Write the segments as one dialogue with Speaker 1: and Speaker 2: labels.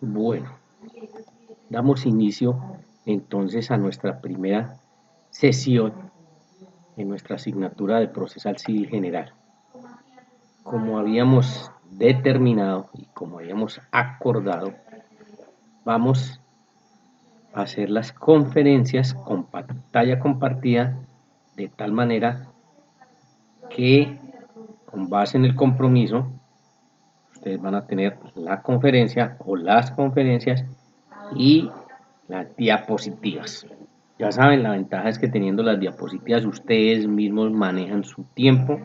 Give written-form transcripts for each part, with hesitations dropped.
Speaker 1: Bueno, damos inicio entonces a nuestra primera sesión en nuestra asignatura de Procesal Civil General. Como habíamos determinado y como habíamos acordado, vamos a hacer las conferencias con pantalla compartida de tal manera que, con base en el compromiso, ustedes van a tener la conferencia o las conferencias y las diapositivas. Ya saben, la ventaja es que teniendo las diapositivas ustedes mismos manejan su tiempo,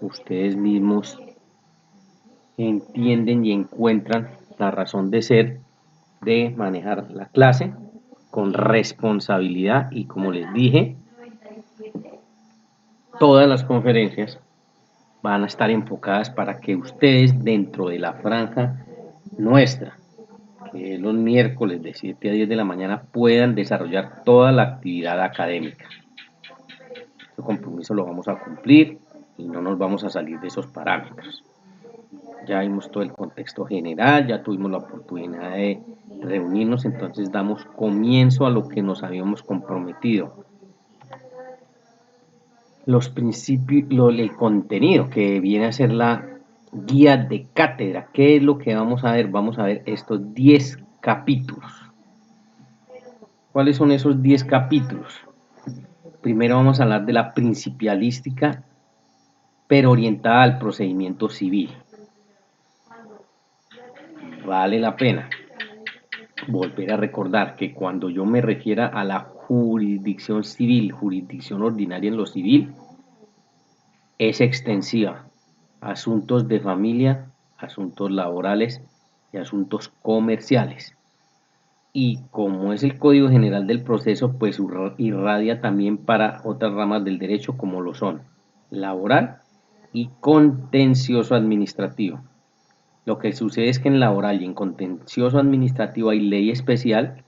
Speaker 1: ustedes mismos entienden y encuentran la razón de ser de manejar la clase con responsabilidad y, como les dije, todas las conferencias van a estar enfocadas para que ustedes, dentro de la franja nuestra, que es los miércoles de 7 a 10 de la mañana, puedan desarrollar toda la actividad académica. Este compromiso lo vamos a cumplir y no nos vamos a salir de esos parámetros. Ya vimos todo el contexto general, ya tuvimos la oportunidad de reunirnos, entonces damos comienzo a lo que nos habíamos comprometido. Los principios, el contenido que viene a ser la guía de cátedra. ¿Qué es lo que vamos a ver? Vamos a ver estos 10 capítulos. ¿Cuáles son esos 10 capítulos? Primero vamos a hablar de la principialística, pero orientada al procedimiento civil. Vale la pena volver a recordar que cuando yo me refiera a la jurisdicción civil, jurisdicción ordinaria en lo civil, es extensiva. Asuntos de familia, asuntos laborales y asuntos comerciales. Y como es el Código General del Proceso, pues irradia también para otras ramas del derecho como lo son laboral y contencioso administrativo. Lo que sucede es que en laboral y en contencioso administrativo hay ley especial,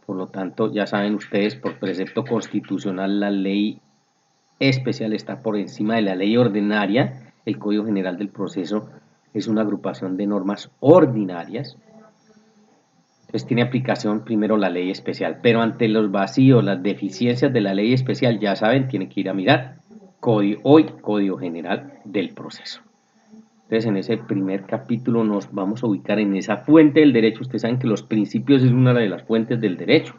Speaker 1: por lo tanto ya saben ustedes, por precepto constitucional la ley especial está por encima de la ley ordinaria. El Código General del Proceso es una agrupación de normas ordinarias. Entonces tiene aplicación primero la ley especial, pero ante los vacíos, las deficiencias de la ley especial, ya saben, tienen que ir a mirar Código General del Proceso. Entonces en ese primer capítulo nos vamos a ubicar en esa fuente del derecho. Ustedes saben que los principios es una de las fuentes del derecho.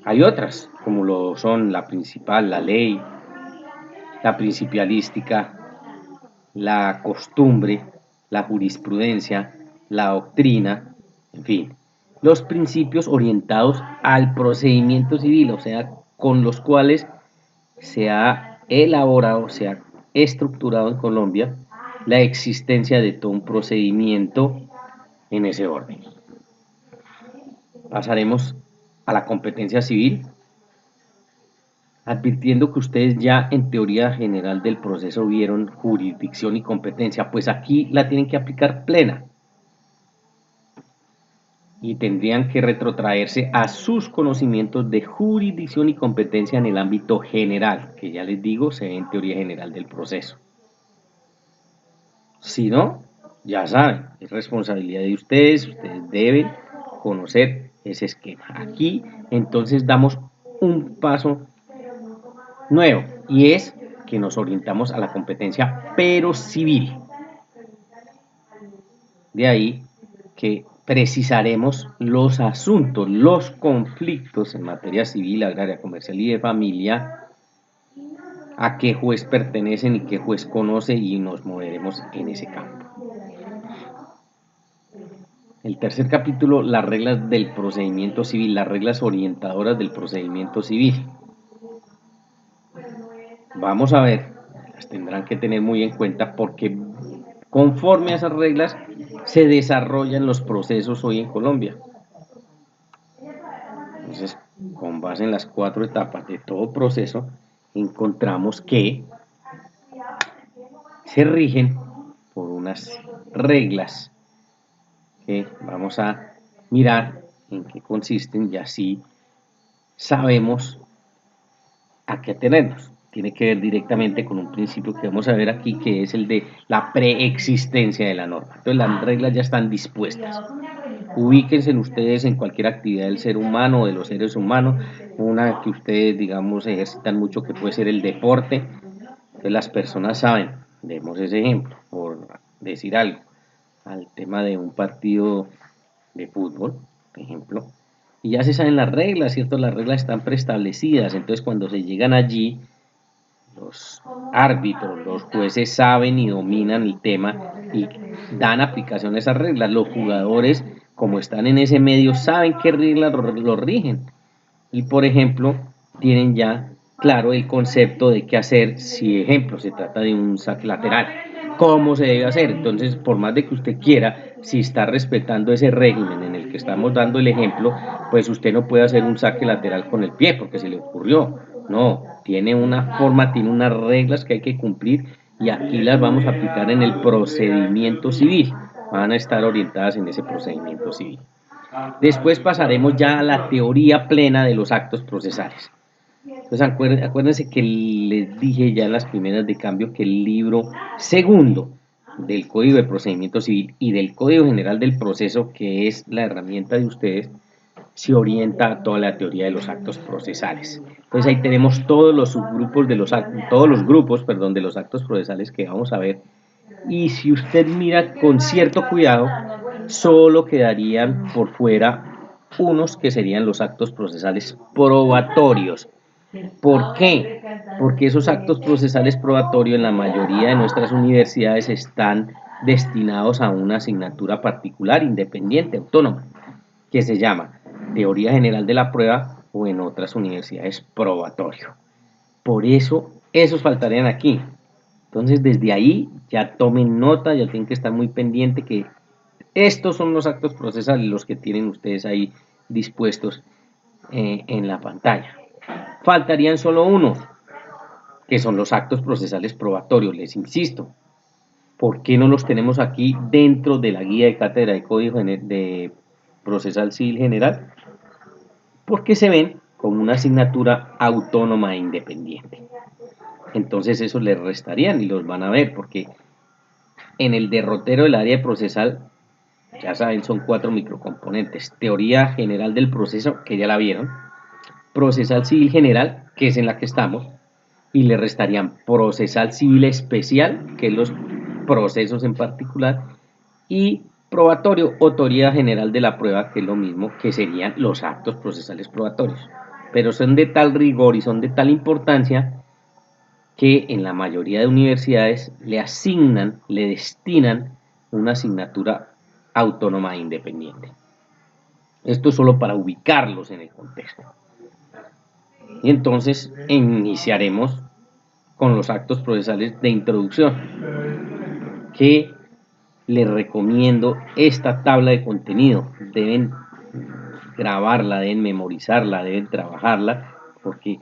Speaker 1: Hay otras, como lo son la principal, la ley, la principialística, la costumbre, la jurisprudencia, la doctrina, en fin, los principios orientados al procedimiento civil, o sea, con los cuales se ha elaborado, se ha estructurado en Colombia la existencia de todo un procedimiento en ese orden. Pasaremos a la competencia civil, advirtiendo que ustedes ya en teoría general del proceso vieron jurisdicción y competencia, pues aquí la tienen que aplicar plena y tendrían que retrotraerse a sus conocimientos de jurisdicción y competencia en el ámbito general, que ya les digo, se ve en teoría general del proceso. Si no, ya saben, es responsabilidad de ustedes deben conocer ese esquema. Aquí entonces damos un paso nuevo y es que nos orientamos a la competencia pero civil. De ahí que precisaremos los asuntos, los conflictos en materia civil, agraria, comercial y de familia, a qué juez pertenecen y qué juez conoce, y nos moveremos en ese campo. El tercer capítulo, las reglas del procedimiento civil, las reglas orientadoras del procedimiento civil. Vamos a ver, las tendrán que tener muy en cuenta porque conforme a esas reglas se desarrollan los procesos hoy en Colombia. Entonces, con base en las 4 etapas de todo proceso, encontramos que se rigen por unas reglas que vamos a mirar en qué consisten y así sabemos a qué atenernos. tiene que ver directamente con un principio que vamos a ver aquí, que es el de la preexistencia de la norma. Entonces las reglas ya están dispuestas. Ubíquense ustedes en cualquier actividad del ser humano o de los seres humanos, una que ustedes, digamos, ejercitan mucho, que puede ser el deporte. Entonces las personas saben, demos ese ejemplo, por decir algo, al tema de un partido de fútbol, por ejemplo, y ya se saben las reglas, ¿cierto? Las reglas están preestablecidas, entonces cuando se llegan allí, los árbitros, los jueces saben y dominan el tema y dan aplicación a esas reglas. Los jugadores, como están en ese medio, saben qué reglas lo rigen. Y, por ejemplo, tienen ya claro el concepto de qué hacer si, ejemplo, se trata de un saque lateral. ¿Cómo se debe hacer? Entonces, por más de que usted quiera, si está respetando ese régimen en el que estamos dando el ejemplo, pues usted no puede hacer un saque lateral con el pie porque se le ocurrió. No, tiene una forma, tiene unas reglas que hay que cumplir y aquí las vamos a aplicar en el procedimiento civil. Van a estar orientadas en ese procedimiento civil. Después pasaremos ya a la teoría plena de los actos procesales. Entonces acuérdense que les dije ya en las primeras de cambio que el libro segundo del Código de Procedimiento Civil y del Código General del Proceso, que es la herramienta de ustedes, se orienta a toda la teoría de los actos procesales. Entonces ahí tenemos todos los subgrupos de todos los grupos, perdón, de los actos procesales que vamos a ver. Y si usted mira con cierto cuidado, solo quedarían por fuera unos que serían los actos procesales probatorios. ¿Por qué? Porque esos actos procesales probatorios en la mayoría de nuestras universidades están destinados a una asignatura particular, independiente, autónoma, que se llama Teoría General de la Prueba o en otras universidades probatorio. Por eso, esos faltarían aquí. Entonces, desde ahí ya tomen nota, ya tienen que estar muy pendiente que estos son los actos procesales, los que tienen ustedes ahí dispuestos en la pantalla. Faltarían solo unos, que son los actos procesales probatorios, les insisto. ¿Por qué no los tenemos aquí dentro de la guía de cátedra de Código de Procesal Civil General? Porque se ven como una asignatura autónoma e independiente. Entonces eso les restarían y los van a ver, porque en el derrotero del área procesal, ya saben, son 4 microcomponentes. Teoría general del proceso, que ya la vieron. Procesal civil general, que es en la que estamos. Y le restarían procesal civil especial, que es los procesos en particular. Y probatorio o teoría general de la prueba, que es lo mismo, que serían los actos procesales probatorios. Pero son de tal rigor y son de tal importancia que en la mayoría de universidades le asignan, le destinan una asignatura autónoma e independiente. Esto es solo para ubicarlos en el contexto. Y entonces iniciaremos con los actos procesales de introducción, que les recomiendo esta tabla de contenido. Deben grabarla, deben memorizarla, deben trabajarla, porque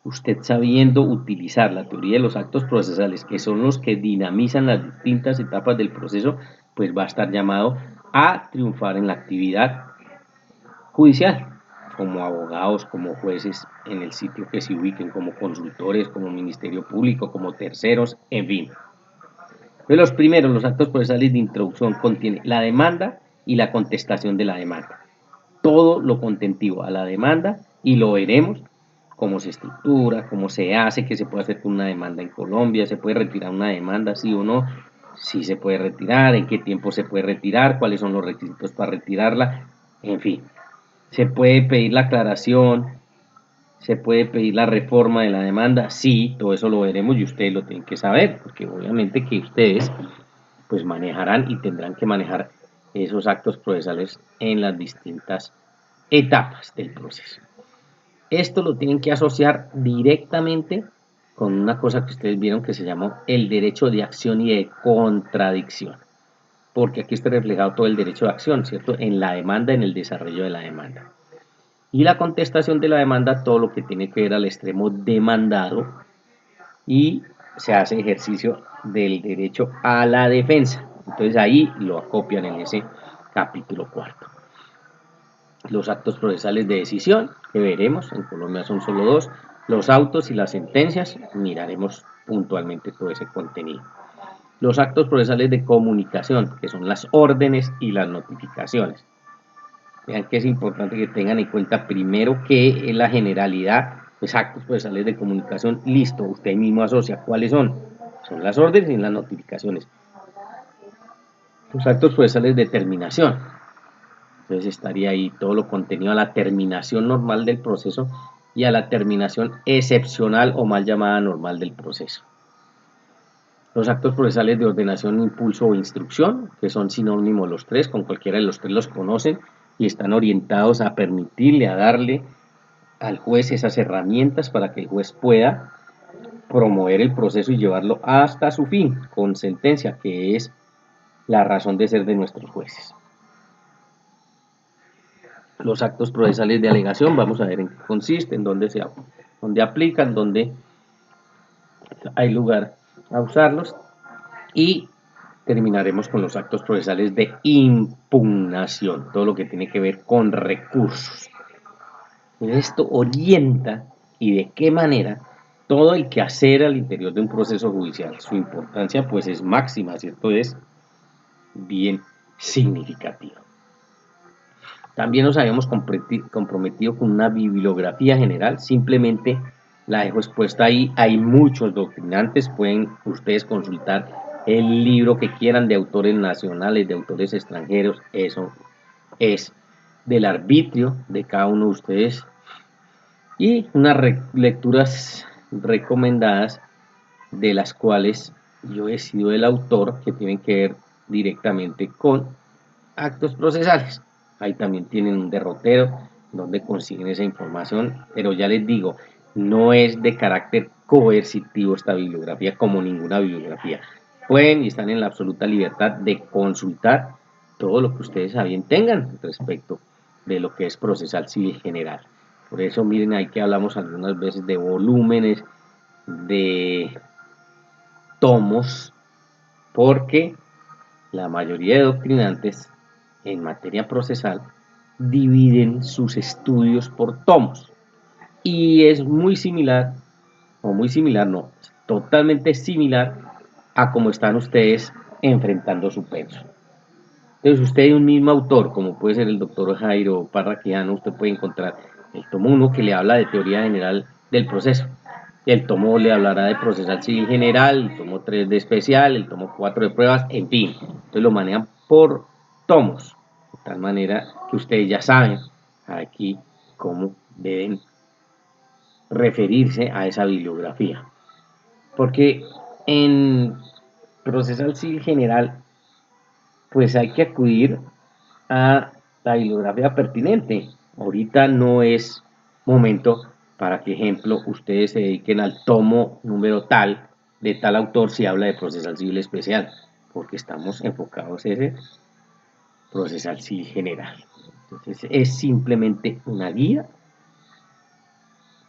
Speaker 1: usted sabiendo utilizar la teoría de los actos procesales, que son los que dinamizan las distintas etapas del proceso, pues va a estar llamado a triunfar en la actividad judicial, como abogados, como jueces en el sitio que se ubiquen, como consultores, como ministerio público, como terceros, en fin. De los primeros, los actos procesales de introducción contienen la demanda y la contestación de la demanda. Todo lo contentivo a la demanda y lo veremos cómo se estructura, cómo se hace, qué se puede hacer con una demanda en Colombia, se puede retirar una demanda, sí o no, si se puede retirar, en qué tiempo se puede retirar, cuáles son los requisitos para retirarla, en fin. Se puede pedir la aclaración, se puede pedir la reforma de la demanda, sí, todo eso lo veremos y ustedes lo tienen que saber, porque obviamente que ustedes pues manejarán y tendrán que manejar esos actos procesales en las distintas etapas del proceso. Esto lo tienen que asociar directamente con una cosa que ustedes vieron que se llamó el derecho de acción y de contradicción, porque aquí está reflejado todo el derecho de acción, ¿cierto? En la demanda, en el desarrollo de la demanda. Y la contestación de la demanda, todo lo que tiene que ver al extremo demandado, y se hace ejercicio del derecho a la defensa. Entonces ahí lo acopian en ese capítulo cuarto. Los actos procesales de decisión, que veremos, en Colombia son solo 2, Los autos y las sentencias, miraremos puntualmente todo ese contenido. Los actos procesales de comunicación, que son las órdenes y las notificaciones. Vean que es importante que tengan en cuenta primero que la generalidad, pues actos procesales de comunicación, listo, usted mismo asocia cuáles son. Son las órdenes y las notificaciones. Los actos procesales de terminación. Entonces estaría ahí todo lo contenido a la terminación normal del proceso y a la terminación excepcional o mal llamada normal del proceso. Los actos procesales de ordenación, impulso o instrucción, que son sinónimos los tres, con cualquiera de los tres los conocen y están orientados a permitirle, a darle al juez esas herramientas para que el juez pueda promover el proceso y llevarlo hasta su fin, con sentencia, que es la razón de ser de nuestros jueces. Los actos procesales de alegación, vamos a ver en qué consisten, dónde aplican, dónde hay lugar a usarlos, y terminaremos con los actos procesales de impugnación, todo lo que tiene que ver con recursos. Esto orienta y de qué manera todo el quehacer al interior de un proceso judicial. Su importancia pues es máxima, ¿cierto? Es bien significativa. También nos habíamos comprometido con una bibliografía general, simplemente la dejo expuesta ahí. Hay muchos doctrinantes, pueden ustedes consultar el libro que quieran de autores nacionales, de autores extranjeros, eso es del arbitrio de cada uno de ustedes, y unas lecturas recomendadas, de las cuales yo he sido el autor, que tienen que ver directamente con actos procesales. Ahí también tienen un derrotero donde consiguen esa información, pero ya les digo, no es de carácter coercitivo esta bibliografía, como ninguna bibliografía. Pueden y están en la absoluta libertad de consultar todo lo que ustedes a bien tengan respecto de lo que es procesal civil general. Por eso miren ahí que hablamos algunas veces de volúmenes, de tomos, porque la mayoría de doctrinantes en materia procesal dividen sus estudios por tomos, y es muy similar, o muy similar no, totalmente similar a cómo están ustedes enfrentando su penso. Entonces usted, un mismo autor, como puede ser el doctor Jairo Parraquiano, usted puede encontrar el tomo 1 que le habla de teoría general del proceso, el tomo le hablará de procesal civil general, el tomo 3 de especial, el tomo 4 de pruebas, en fin. Entonces lo manejan por tomos, de tal manera que ustedes ya saben aquí cómo deben referirse a esa bibliografía. Porque en procesal civil general, pues hay que acudir a la bibliografía pertinente. Ahorita no es momento para que, ejemplo, ustedes se dediquen al tomo número tal de tal autor si habla de procesal civil especial, porque estamos enfocados en ese procesal civil general. Entonces es simplemente una guía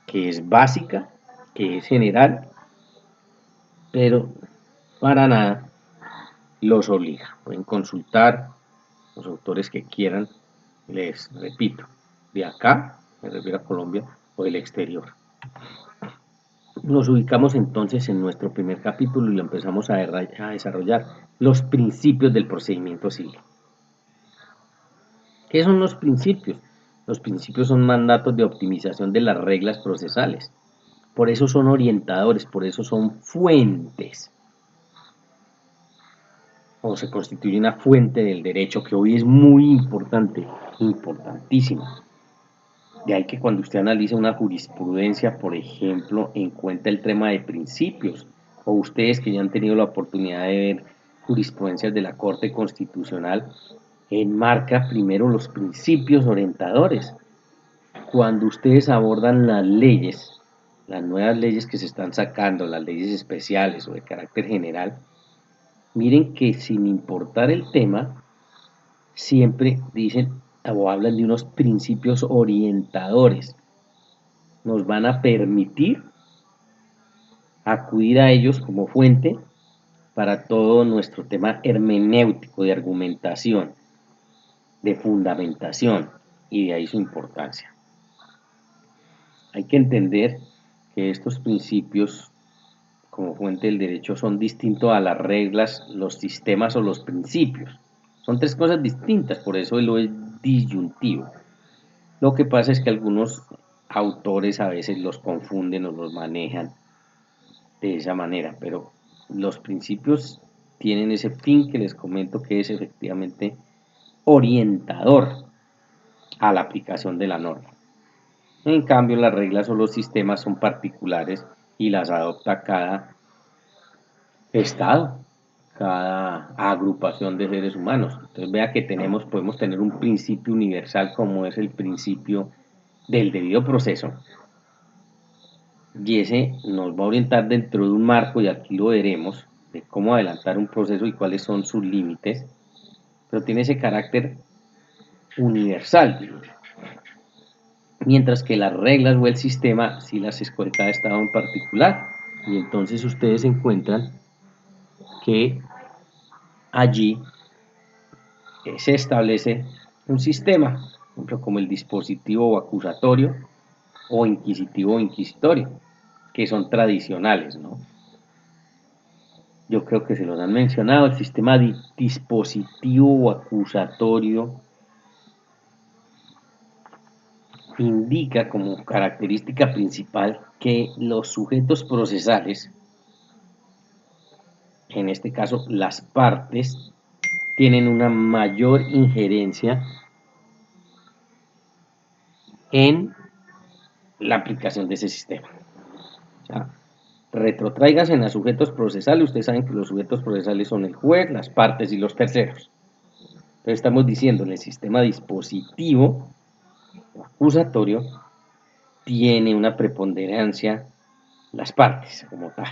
Speaker 1: que es básica, que es general, pero para nada los obliga. Pueden consultar los autores que quieran, les repito, de acá, me refiero a Colombia, o del exterior. Nos ubicamos entonces en nuestro primer capítulo y lo empezamos a desarrollar, los principios del procedimiento civil. ¿Qué son los principios? Los principios son mandatos de optimización de las reglas procesales. Por eso son orientadores, por eso son fuentes, o se constituye una fuente del derecho, que hoy es muy importante, importantísima. De ahí que cuando usted analiza una jurisprudencia, por ejemplo, encuentra el tema de principios, o ustedes que ya han tenido la oportunidad de ver jurisprudencias de la Corte Constitucional, enmarca primero los principios orientadores. Cuando ustedes abordan las leyes, las nuevas leyes que se están sacando, las leyes especiales o de carácter general, miren que sin importar el tema, siempre dicen o hablan de unos principios orientadores. Nos van a permitir acudir a ellos como fuente para todo nuestro tema hermenéutico, de argumentación, de fundamentación, y de ahí su importancia. Hay que entender que estos principios como fuente del derecho son distintos a las reglas, los sistemas o los principios. Son tres cosas distintas, por eso lo es disyuntivo. Lo que pasa es que algunos autores a veces los confunden o los manejan de esa manera, pero los principios tienen ese fin que les comento, que es efectivamente orientador a la aplicación de la norma. En cambio, las reglas o los sistemas son particulares y las adopta cada estado, cada agrupación de seres humanos. Entonces vea que podemos tener un principio universal como es el principio del debido proceso, y ese nos va a orientar dentro de un marco, y aquí lo veremos, de cómo adelantar un proceso y cuáles son sus límites, pero tiene ese carácter universal, mientras que las reglas o el sistema sí las escoge cada estado en particular, y entonces ustedes encuentran que allí se establece un sistema, por ejemplo, como el dispositivo acusatorio o inquisitivo o inquisitorio, que son tradicionales, ¿no? Yo creo que se los han mencionado. El sistema dispositivo o acusatorio indica como característica principal que los sujetos procesales, en este caso las partes, tienen una mayor injerencia en la aplicación de ese sistema. O sea, retrotráigase en los sujetos procesales. Ustedes saben que los sujetos procesales son el juez, las partes y los terceros. Entonces estamos diciendo, en el sistema dispositivo o acusatorio tiene una preponderancia las partes como tal,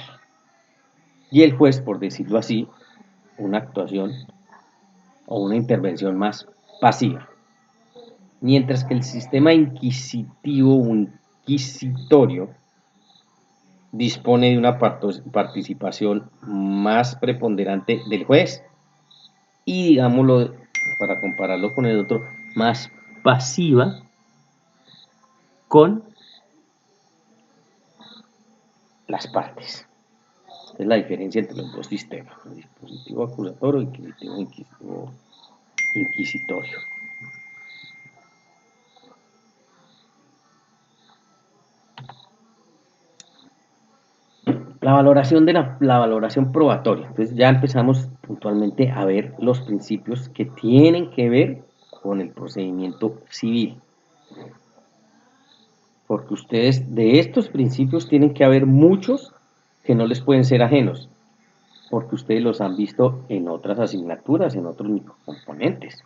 Speaker 1: y el juez, por decirlo así, una actuación o una intervención más pasiva, mientras que el sistema inquisitivo o inquisitorio dispone de una participación más preponderante del juez y, digámoslo, para compararlo con el otro, más pasiva con las partes. Es la diferencia entre los dos sistemas, el dispositivo acusatorio y el dispositivo inquisitorio. La valoración de la valoración probatoria. Entonces ya empezamos puntualmente a ver los principios que tienen que ver con el procedimiento civil. Porque ustedes de estos principios tienen que haber muchos que no les pueden ser ajenos, porque ustedes los han visto en otras asignaturas, en otros microcomponentes.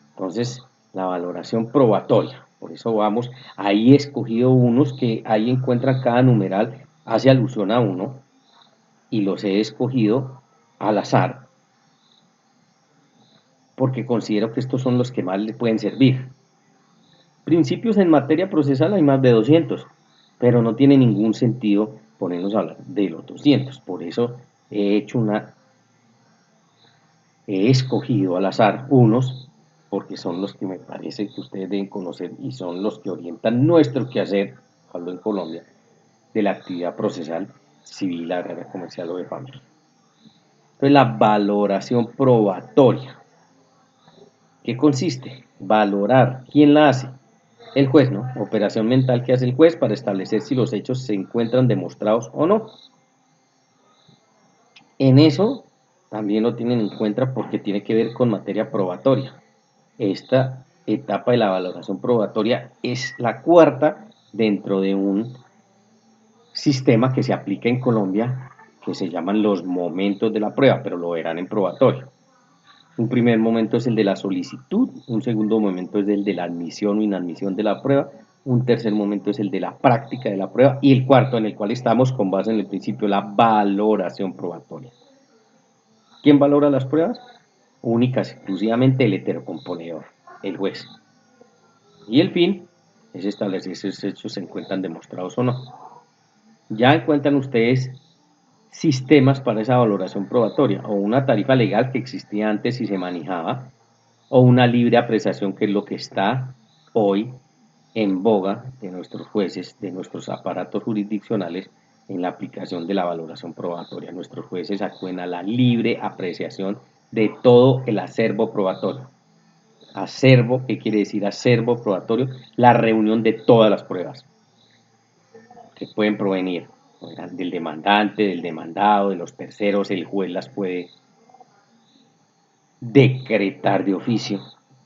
Speaker 1: Entonces, la valoración probatoria, por eso vamos, ahí he escogido unos que ahí encuentran cada numeral, hace alusión a uno, y los he escogido al azar, porque considero que estos son los que más le pueden servir. Principios en materia procesal hay más de 200, pero no tiene ningún sentido ponernos a hablar de los 200, por eso he escogido al azar unos, porque son los que me parece que ustedes deben conocer y son los que orientan nuestro quehacer, hablo en Colombia, de la actividad procesal civil, agraria, comercial o de familia. Entonces, la valoración probatoria, ¿qué consiste? Valorar. ¿Quién la hace? El juez, ¿no? Operación mental que hace el juez para establecer si los hechos se encuentran demostrados o no. En eso también lo tienen en cuenta porque tiene que ver con materia probatoria. Esta etapa de la valoración probatoria es la cuarta dentro de un sistema que se aplica en Colombia, que se llaman los momentos de la prueba, pero lo verán en probatorio. Un primer momento es el de la solicitud, un segundo momento es el de la admisión o inadmisión de la prueba, un tercer momento es el de la práctica de la prueba, y el cuarto, en el cual estamos con base en el principio, la valoración probatoria. ¿Quién valora las pruebas? Únicas, exclusivamente el heterocomponedor, el juez. Y el fin es establecer si esos hechos se encuentran demostrados o no. Ya encuentran ustedes sistemas para esa valoración probatoria, o una tarifa legal que existía antes y se manejaba, o una libre apreciación, que es lo que está hoy en boga de nuestros jueces, de nuestros aparatos jurisdiccionales en la aplicación de la valoración probatoria. Nuestros jueces acuden a la libre apreciación de todo el acervo probatorio. Acervo, ¿qué quiere decir acervo probatorio? La reunión de todas las pruebas que pueden provenir del demandante, del demandado, de los terceros. El juez las puede decretar de oficio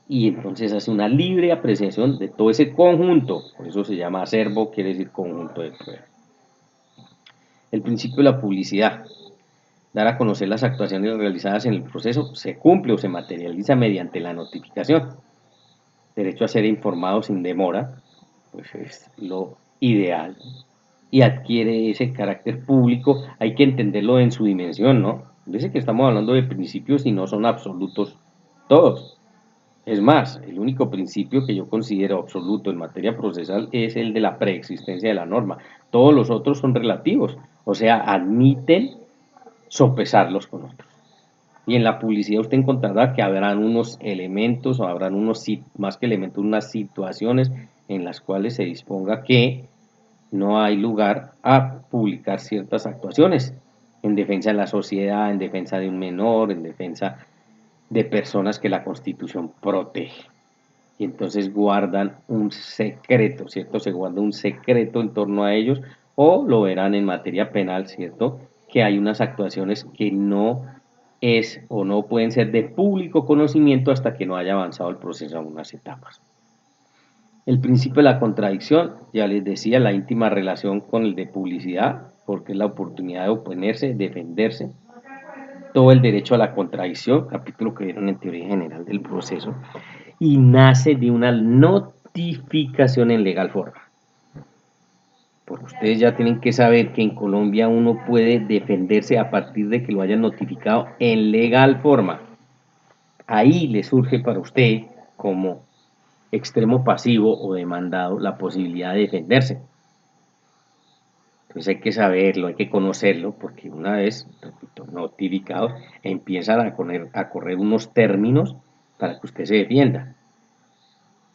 Speaker 1: y entonces hace una libre apreciación de todo ese conjunto. Por eso se llama acervo, quiere decir conjunto de pruebas. El principio de la publicidad. Dar a conocer las actuaciones realizadas en el proceso se cumple o se materializa mediante la notificación. Derecho a ser informado sin demora, pues es lo ideal. Y adquiere ese carácter público, hay que entenderlo en su dimensión, ¿no? Dice que estamos hablando de principios y no son absolutos todos. Es más, el único principio que yo considero absoluto en materia procesal es el de la preexistencia de la norma. Todos los otros son relativos, o sea, admiten sopesarlos con otros. Y en la publicidad usted encontrará que habrán unos elementos o habrán unos, más que elementos, unas situaciones en las cuales se disponga que no hay lugar a publicar ciertas actuaciones en defensa de la sociedad, en defensa de un menor, en defensa de personas que la Constitución protege. Y entonces guardan un secreto, ¿cierto? Se guarda un secreto en torno a ellos, o lo verán en materia penal, ¿cierto? Que hay unas actuaciones que no es o no pueden ser de público conocimiento hasta que no haya avanzado el proceso a unas etapas. El principio de la contradicción, ya les decía, la íntima relación con el de publicidad, porque es la oportunidad de oponerse, defenderse. Todo el derecho a la contradicción, capítulo que vieron en teoría general del proceso, y nace de una notificación en legal forma. Porque ustedes ya tienen que saber que en Colombia uno puede defenderse a partir de que lo hayan notificado en legal forma. Ahí le surge para usted, como extremo pasivo o demandado, la posibilidad de defenderse. Entonces hay que saberlo, hay que conocerlo, porque una vez, repito, notificados, empiezan a correr unos términos para que usted se defienda.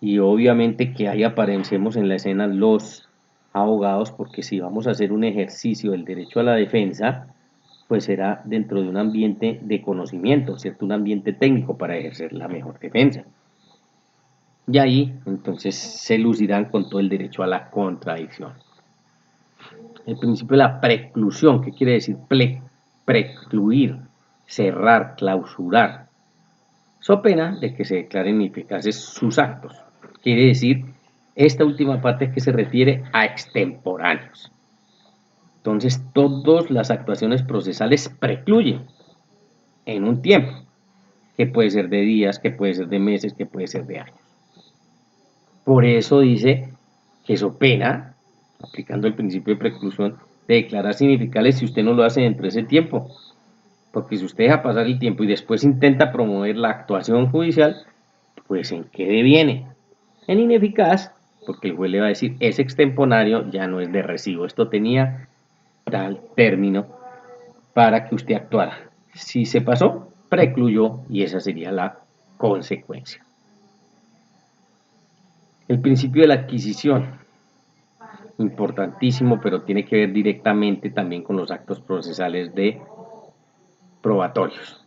Speaker 1: Y obviamente que ahí aparecemos en la escena los abogados, porque si vamos a hacer un ejercicio del derecho a la defensa, pues será dentro de un ambiente de conocimiento, ¿cierto? Un ambiente técnico para ejercer la mejor defensa. Y ahí entonces se lucirán con todo el derecho a la contradicción. El principio de la preclusión, ¿qué quiere decir? Precluir, cerrar, clausurar, so pena de que se declaren ineficaces sus actos. Quiere decir, esta última parte que se refiere a extemporáneos. Entonces, todas las actuaciones procesales precluyen en un tiempo, que puede ser de días, que puede ser de meses, que puede ser de años. Por eso dice que so pena, aplicando el principio de preclusión, de declarar significables si usted no lo hace dentro de ese tiempo. Porque si usted deja pasar el tiempo y después intenta promover la actuación judicial, pues ¿en qué deviene? En ineficaz, porque el juez le va a decir, es extemporáneo, ya no es de recibo. Esto tenía tal término para que usted actuara. Si se pasó, precluyó y esa sería la consecuencia. El principio de la adquisición, importantísimo, pero tiene que ver directamente también con los actos procesales de probatorios.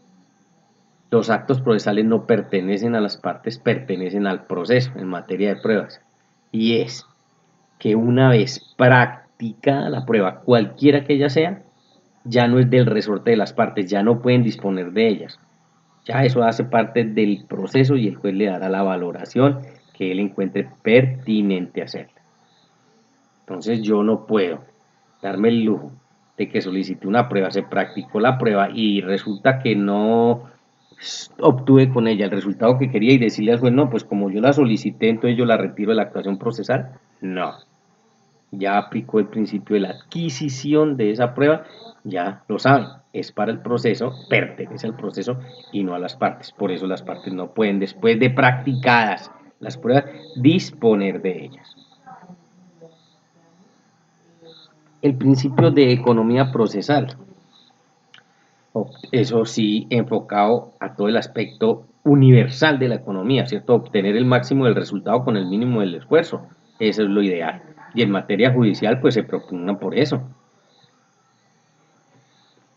Speaker 1: Los actos procesales no pertenecen a las partes, pertenecen al proceso en materia de pruebas. Y es que una vez practicada la prueba, cualquiera que ella sea, ya no es del resorte de las partes, ya no pueden disponer de ellas. Ya eso hace parte del proceso y el juez le dará la valoración que él encuentre pertinente hacerla. Entonces yo no puedo darme el lujo de que solicite una prueba, se practicó la prueba y resulta que no obtuve con ella el resultado que quería y decirle al juez, no, pues como yo la solicité, entonces yo la retiro de la actuación procesal. No, ya aplicó el principio de la adquisición de esa prueba, ya lo saben, es para el proceso, pertenece al proceso y no a las partes. Por eso las partes no pueden, después de practicadas las pruebas, disponer de ellas. El principio de economía procesal, eso sí, enfocado a todo el aspecto universal de la economía, ¿cierto? Obtener el máximo del resultado con el mínimo del esfuerzo. Eso es lo ideal. Y en materia judicial, pues se propugna por eso.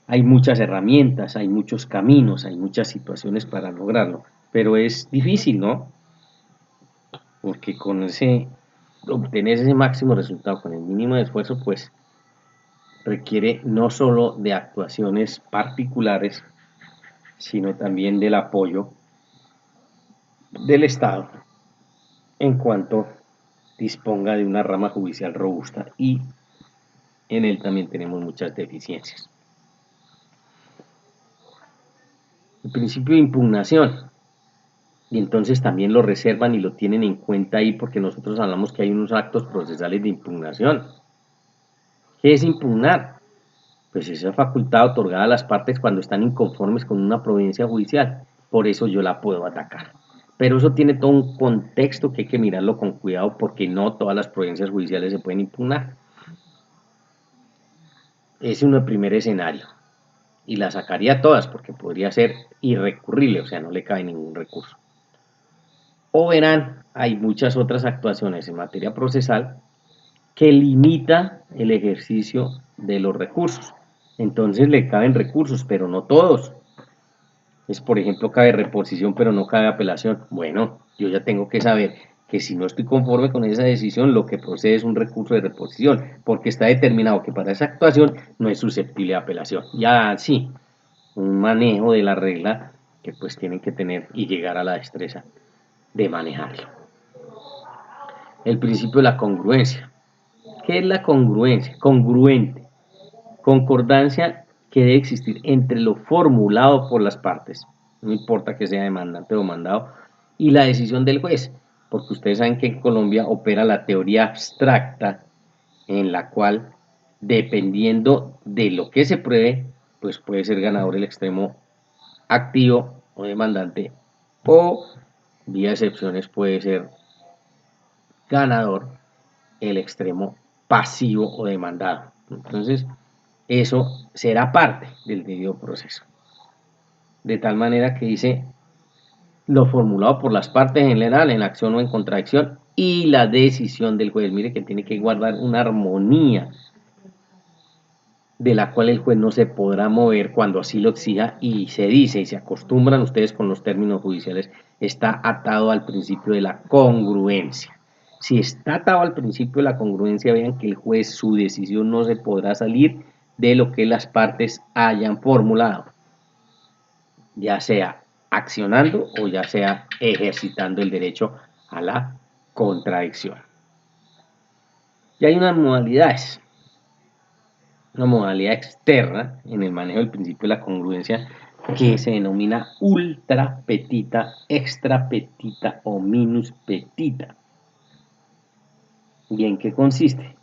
Speaker 1: Hay muchas herramientas, hay muchos caminos, hay muchas situaciones para lograrlo, pero es difícil, ¿no? Porque obtener ese máximo resultado con el mínimo de esfuerzo, pues requiere no solo de actuaciones particulares, sino también del apoyo del Estado en cuanto disponga de una rama judicial robusta, y en él también tenemos muchas deficiencias. El principio de impugnación, y entonces también lo reservan y lo tienen en cuenta ahí, porque nosotros hablamos que hay unos actos procesales de impugnación. ¿Qué es impugnar? Pues esa facultad otorgada a las partes cuando están inconformes con una providencia judicial. Por eso yo la puedo atacar. Pero eso tiene todo un contexto que hay que mirarlo con cuidado, porque no todas las providencias judiciales se pueden impugnar. Ese es un primer escenario. Y la sacaría todas porque podría ser irrecurrible, o sea, no le cae ningún recurso. O verán, hay muchas otras actuaciones en materia procesal que limita el ejercicio de los recursos. Entonces le caben recursos, pero no todos. Es, por ejemplo, cabe reposición, pero no cabe apelación. Bueno, yo ya tengo que saber que si no estoy conforme con esa decisión, lo que procede es un recurso de reposición, porque está determinado que para esa actuación no es susceptible de apelación. Ya sí, un manejo de la regla que pues tienen que tener y llegar a la destreza de manejarlo. El principio de la congruencia. ¿Qué es la congruencia? Congruente. Concordancia que debe existir entre lo formulado por las partes, no importa que sea demandante o demandado, y la decisión del juez, porque ustedes saben que en Colombia opera la teoría abstracta, en la cual, dependiendo de lo que se pruebe, pues puede ser ganador el extremo activo o demandante, o vía excepciones puede ser ganador el extremo pasivo o demandado. Entonces, eso será parte del debido proceso. De tal manera que dice lo formulado por las partes en general, en acción o en contradicción, y la decisión del juez. Mire que tiene que guardar una armonía de la cual el juez no se podrá mover cuando así lo exija, y se dice y se acostumbran ustedes con los términos judiciales, está atado al principio de la congruencia. Si está atado al principio de la congruencia, vean que el juez, su decisión no se podrá salir de lo que las partes hayan formulado, ya sea accionando o ya sea ejercitando el derecho a la contradicción. Y hay unas modalidades. Una modalidad externa en el manejo del principio de la congruencia que se denomina ultra petita, extra petita o minus petita. ¿Y en qué consiste?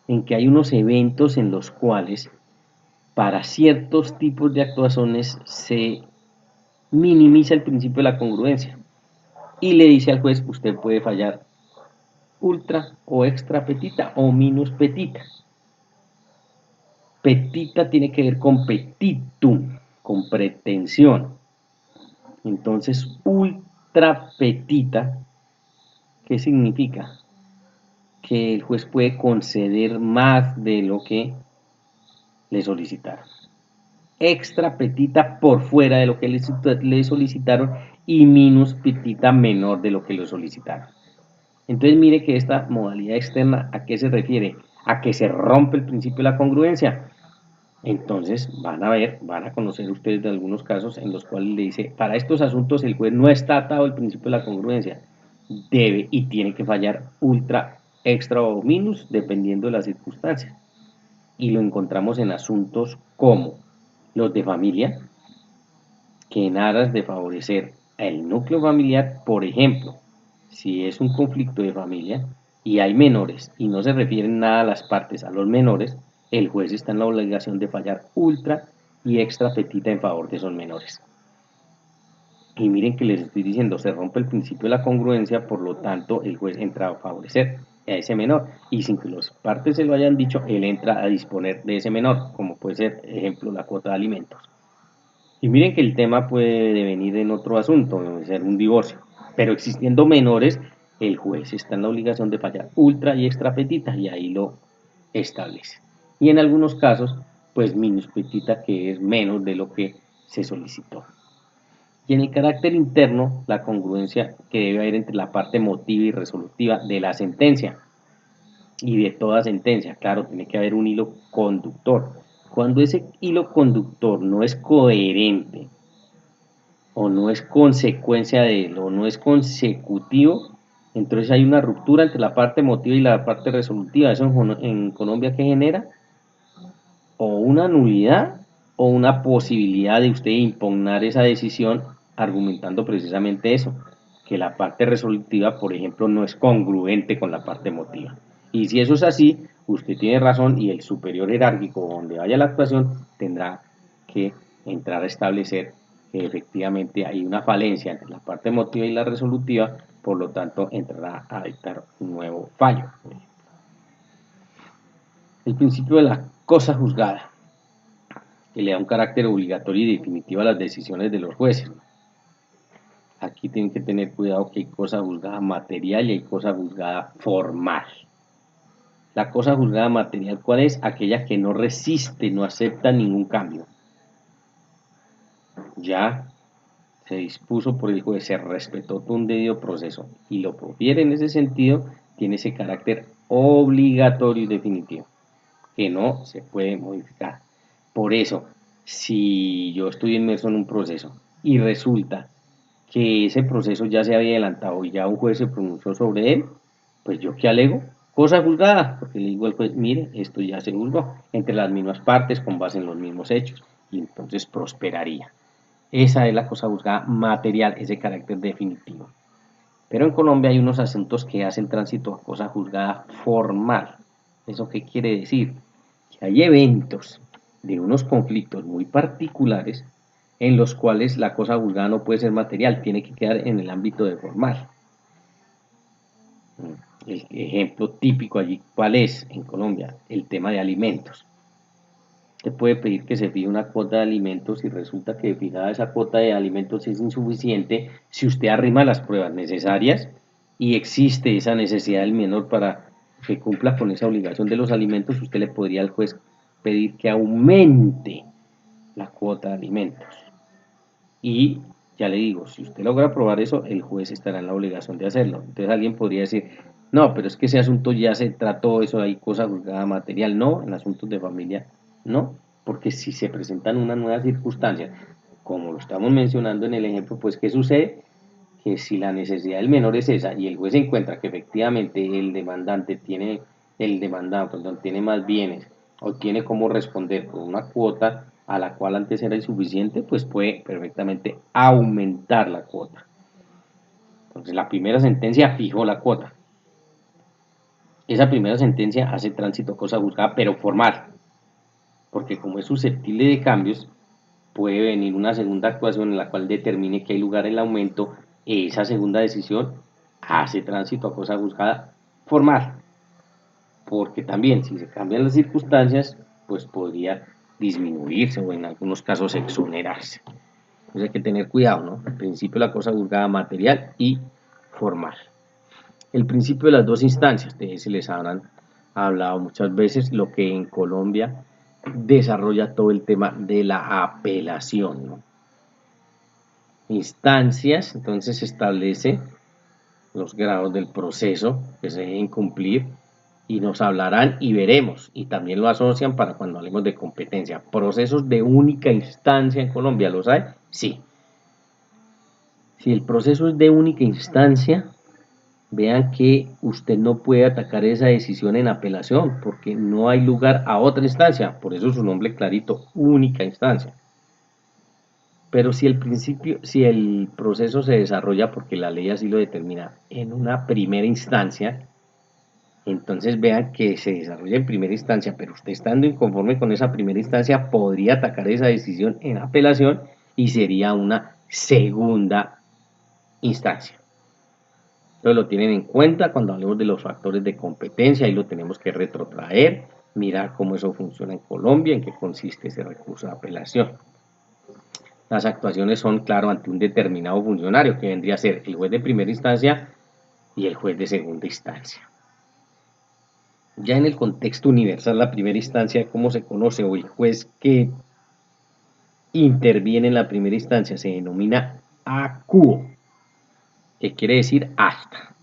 Speaker 1: En que hay unos eventos en los cuales para ciertos tipos de actuaciones se minimiza el principio de la congruencia y le dice al juez, usted puede fallar ultra o extra petita o minus petita. Petita tiene que ver con petitum, con pretensión. Entonces, ultra petita, ¿qué significa? Que el juez puede conceder más de lo que le solicitaron. Extra petita por fuera de lo que le solicitaron, y minus petita menor de lo que le solicitaron. Entonces mire que esta modalidad externa, ¿a qué se refiere? A que se rompe el principio de la congruencia. Entonces van a conocer ustedes de algunos casos en los cuales le dice, para estos asuntos el juez no está atado al principio de la congruencia, debe y tiene que fallar ultra, extra o minus, dependiendo de las circunstancias. Y lo encontramos en asuntos como los de familia, que en aras de favorecer el núcleo familiar, por ejemplo, si es un conflicto de familia y hay menores y no se refieren nada a las partes, a los menores, el juez está en la obligación de fallar ultra y extra petita en favor de esos menores. Y miren que les estoy diciendo, se rompe el principio de la congruencia, por lo tanto el juez entra a favorecer a ese menor, y sin que las partes se lo hayan dicho, él entra a disponer de ese menor, como puede ser, ejemplo, la cuota de alimentos. Y miren que el tema puede devenir en otro asunto, debe ser un divorcio, pero existiendo menores, el juez está en la obligación de fallar ultra y extra petita y ahí lo establece. Y en algunos casos, pues minus petita, que es menos de lo que se solicitó. Y en el carácter interno, la congruencia que debe haber entre la parte motiva y resolutiva de la sentencia y de toda sentencia. Claro, tiene que haber un hilo conductor. Cuando ese hilo conductor no es coherente o no es consecuencia de él o no es consecutivo, entonces hay una ruptura entre la parte emotiva y la parte resolutiva. Eso en Colombia, ¿qué genera? O una nulidad o una posibilidad de usted impugnar esa decisión argumentando precisamente eso, que la parte resolutiva, por ejemplo, no es congruente con la parte emotiva. Y si eso es así, usted tiene razón y el superior jerárquico donde vaya la actuación tendrá que entrar a establecer que efectivamente hay una falencia entre la parte emotiva y la resolutiva, por lo tanto entrará a dictar un nuevo fallo. El principio de la cosa juzgada, que le da un carácter obligatorio y definitivo a las decisiones de los jueces. Aquí tienen que tener cuidado que hay cosa juzgada material y hay cosa juzgada formal. La cosa juzgada material, ¿cuál es? Aquella que no resiste, no acepta ningún cambio. Ya se dispuso por el juez, se respetó todo un debido proceso y lo profiere en ese sentido, tiene ese carácter obligatorio y definitivo, que no se puede modificar. Por eso, si yo estoy inmerso en un proceso y resulta que ese proceso ya se había adelantado y ya un juez se pronunció sobre él, pues yo qué alego, cosa juzgada, porque le digo al juez, mire, esto ya se juzgó entre las mismas partes con base en los mismos hechos y entonces prosperaría. Esa es la cosa juzgada material, ese carácter definitivo. Pero en Colombia hay unos asuntos que hacen tránsito a cosa juzgada formal. ¿Eso qué quiere decir? Que hay eventos de unos conflictos muy particulares en los cuales la cosa juzgada no puede ser material, tiene que quedar en el ámbito de formal. El ejemplo típico allí, ¿cuál es en Colombia? El tema de alimentos. Usted puede pedir que se fije una cuota de alimentos y resulta que fijada esa cuota de alimentos es insuficiente si usted arrima las pruebas necesarias y existe esa necesidad del menor para que cumpla con esa obligación de los alimentos, usted le podría al juez pedir que aumente la cuota de alimentos. Y ya le digo, si usted logra probar eso, el juez estará en la obligación de hacerlo. Entonces alguien podría decir, no, pero es que ese asunto ya se trató, eso hay cosa juzgada material. No, en asuntos de familia, no, porque si se presentan unas nuevas circunstancias, como lo estamos mencionando en el ejemplo, pues ¿qué sucede? Que si la necesidad del menor es esa y el juez encuentra que efectivamente el demandado, perdón, tiene más bienes o tiene cómo responder con una cuota a la cual antes era insuficiente, pues puede perfectamente aumentar la cuota. Entonces la primera sentencia fijó la cuota. Esa primera sentencia hace tránsito a cosa juzgada, pero formal, porque como es susceptible de cambios, puede venir una segunda actuación en la cual determine que hay lugar el aumento. Esa segunda decisión hace tránsito a cosa juzgada formal, porque también si se cambian las circunstancias, pues podría disminuirse o en algunos casos exonerarse. Entonces hay que tener cuidado, ¿no? El principio de la cosa juzgada material y formal. El principio de las dos instancias, de ese les habrán hablado muchas veces, lo que en Colombia desarrolla todo el tema de la apelación, ¿no? Instancias, entonces se establece los grados del proceso que se deben cumplir y nos hablarán y veremos, y también lo asocian para cuando hablemos de competencia. Procesos de única instancia en Colombia, ¿los hay? Sí. Si el proceso es de única instancia, vean que usted no puede atacar esa decisión en apelación porque no hay lugar a otra instancia, por eso su nombre clarito, única instancia. Pero si el proceso se desarrolla porque la ley así lo determina en una primera instancia, entonces vean que se desarrolla en primera instancia, pero usted estando inconforme con esa primera instancia podría atacar esa decisión en apelación y sería una segunda instancia. Entonces lo tienen en cuenta cuando hablemos de los factores de competencia, ahí lo tenemos que retrotraer, mirar cómo eso funciona en Colombia, en qué consiste ese recurso de apelación. Las actuaciones son, claro, ante un determinado funcionario, que vendría a ser el juez de primera instancia y el juez de segunda instancia. Ya en el contexto universal, la primera instancia, ¿cómo se conoce? O el juez que interviene en la primera instancia se denomina acuo, que quiere decir hasta.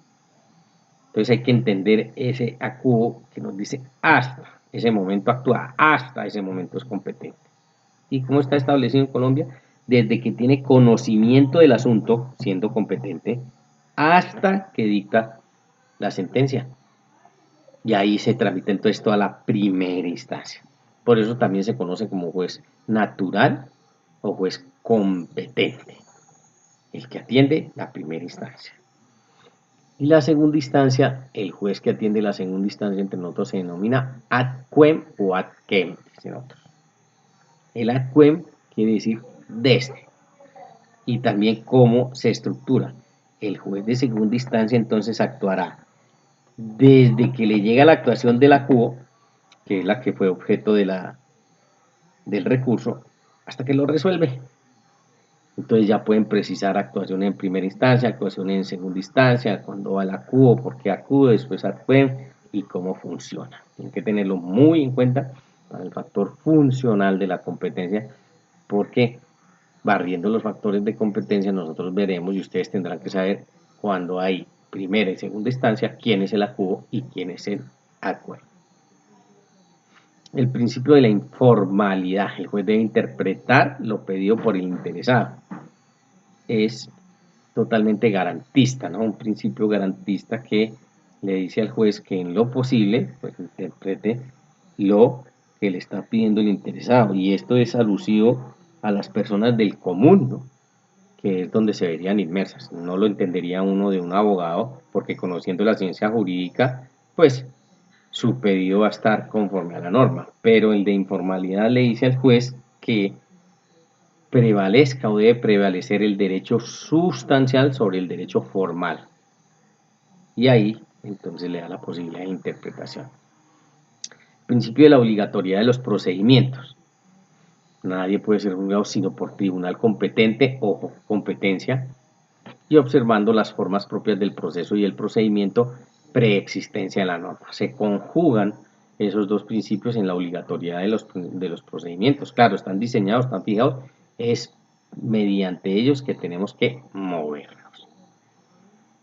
Speaker 1: Entonces hay que entender ese acuo que nos dice hasta ese momento actúa, hasta ese momento es competente. ¿Y cómo está establecido en Colombia? Desde que tiene conocimiento del asunto, siendo competente, hasta que dicta la sentencia. Y ahí se tramita entonces toda la primera instancia. Por eso también se conoce como juez natural o juez competente, el que atiende la primera instancia. Y la segunda instancia, el juez que atiende la segunda instancia entre nosotros se denomina ad quem o ad quem, dicen otros. El ad quem quiere decir desde. Y también cómo se estructura. El juez de segunda instancia entonces actuará desde que le llega la actuación del acuo, que es la que fue objeto del recurso, hasta que lo resuelve. Entonces ya pueden precisar actuación en primera instancia, actuación en segunda instancia, cuando va el acuo, por qué acuo, después acuen y cómo funciona. Tienen que tenerlo muy en cuenta para el factor funcional de la competencia, porque barriendo los factores de competencia nosotros veremos y ustedes tendrán que saber cuando hay primera y segunda instancia quién es el acuo y quién es el acue. El principio de la informalidad. El juez debe interpretar lo pedido por el interesado. Es totalmente garantista, ¿no? Un principio garantista que le dice al juez que en lo posible, pues interprete lo que le está pidiendo el interesado. Y esto es alusivo a las personas del común, ¿no? Que es donde se verían inmersas. No lo entendería uno de un abogado, porque conociendo la ciencia jurídica, pues su pedido va a estar conforme a la norma. Pero el de informalidad le dice al juez que prevalezca o debe prevalecer el derecho sustancial sobre el derecho formal. Y ahí entonces le da la posibilidad de interpretación. Principio de la obligatoriedad de los procedimientos. Nadie puede ser juzgado sino por tribunal competente o competencia y observando las formas propias del proceso y el procedimiento preexistencia de la norma. Se conjugan esos dos principios en la obligatoriedad de los procedimientos. Claro, están diseñados, están fijados, es mediante ellos que tenemos que movernos.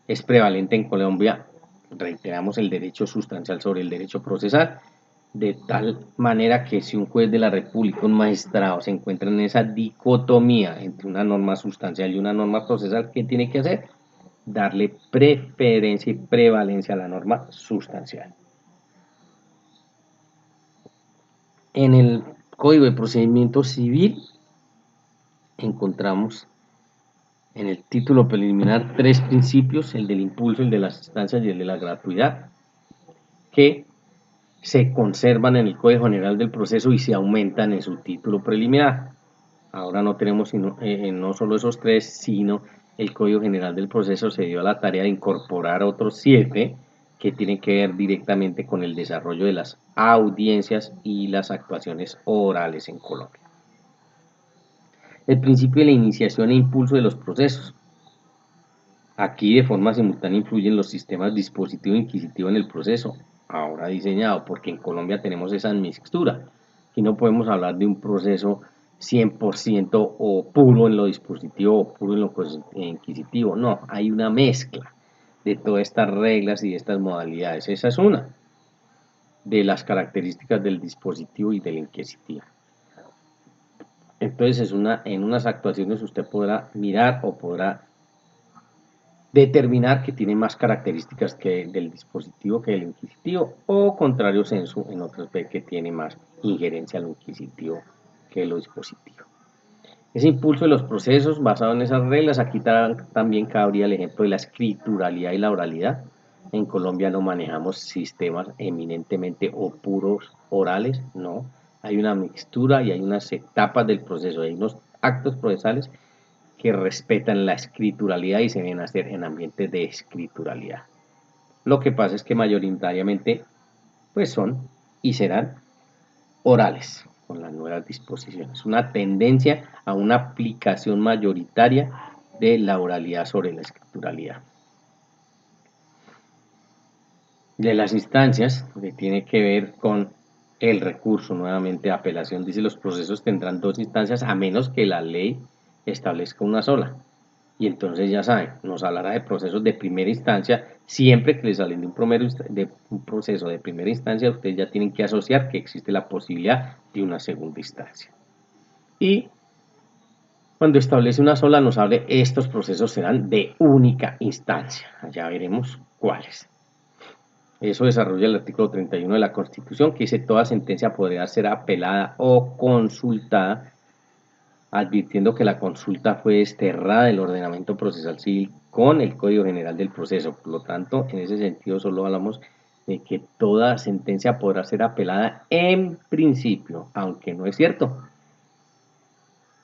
Speaker 1: Es prevalente en Colombia, reiteramos, el derecho sustancial sobre el derecho procesal, de tal manera que si un juez de la República, un magistrado, se encuentra en esa dicotomía entre una norma sustancial y una norma procesal, ¿qué tiene que hacer? Darle preferencia y prevalencia a la norma sustancial. En el Código de Procedimiento Civil encontramos en el título preliminar 3 principios, el del impulso, el de las instancias y el de la gratuidad, que se conservan en el Código General del Proceso y se aumentan en su título preliminar. Ahora no tenemos no solo esos 3, sino el Código General del Proceso se dio a la tarea de incorporar otros 7 que tienen que ver directamente con el desarrollo de las audiencias y las actuaciones orales en Colombia. El principio de la iniciación e impulso de los procesos. Aquí de forma simultánea influyen los sistemas dispositivo e inquisitivo en el proceso, ahora diseñado, porque en Colombia tenemos esa mixtura. Aquí no podemos hablar de un proceso 100% o puro en lo dispositivo o puro en lo inquisitivo, no, hay una mezcla de todas estas reglas y de estas modalidades. Esa es una de las características del dispositivo y del inquisitivo. Entonces en unas actuaciones usted podrá mirar o podrá determinar que tiene más características que del dispositivo que del inquisitivo o contrario censo en otros ve que tiene más injerencia al inquisitivo que lo dispositivo. Ese impulso de los procesos basado en esas reglas, aquí también cabría el ejemplo de la escrituralidad y la oralidad. En Colombia no manejamos sistemas eminentemente o puros orales, no. Hay una mixtura y hay unas etapas del proceso, hay unos actos procesales que respetan la escrituralidad y se deben hacer en ambientes de escrituralidad. Lo que pasa es que mayoritariamente pues son y serán orales con las nuevas disposiciones. Una tendencia a una aplicación mayoritaria de la oralidad sobre la escrituralidad. de las instancias que tiene que ver con el recurso, nuevamente apelación, dice los procesos tendrán dos instancias a menos que la ley establezca una sola. Y entonces ya saben, nos hablará de procesos de primera instancia, siempre que les salen de un proceso de primera instancia, ustedes ya tienen que asociar que existe la posibilidad de una segunda instancia. Y cuando establece una sola, nos hable, estos procesos serán de única instancia, ya veremos cuáles. Eso desarrolla el artículo 31 de la Constitución, que dice toda sentencia podrá ser apelada o consultada, advirtiendo que la consulta fue desterrada del ordenamiento procesal civil con el Código General del Proceso. Por lo tanto, en ese sentido solo hablamos de que toda sentencia podrá ser apelada en principio, aunque no es cierto,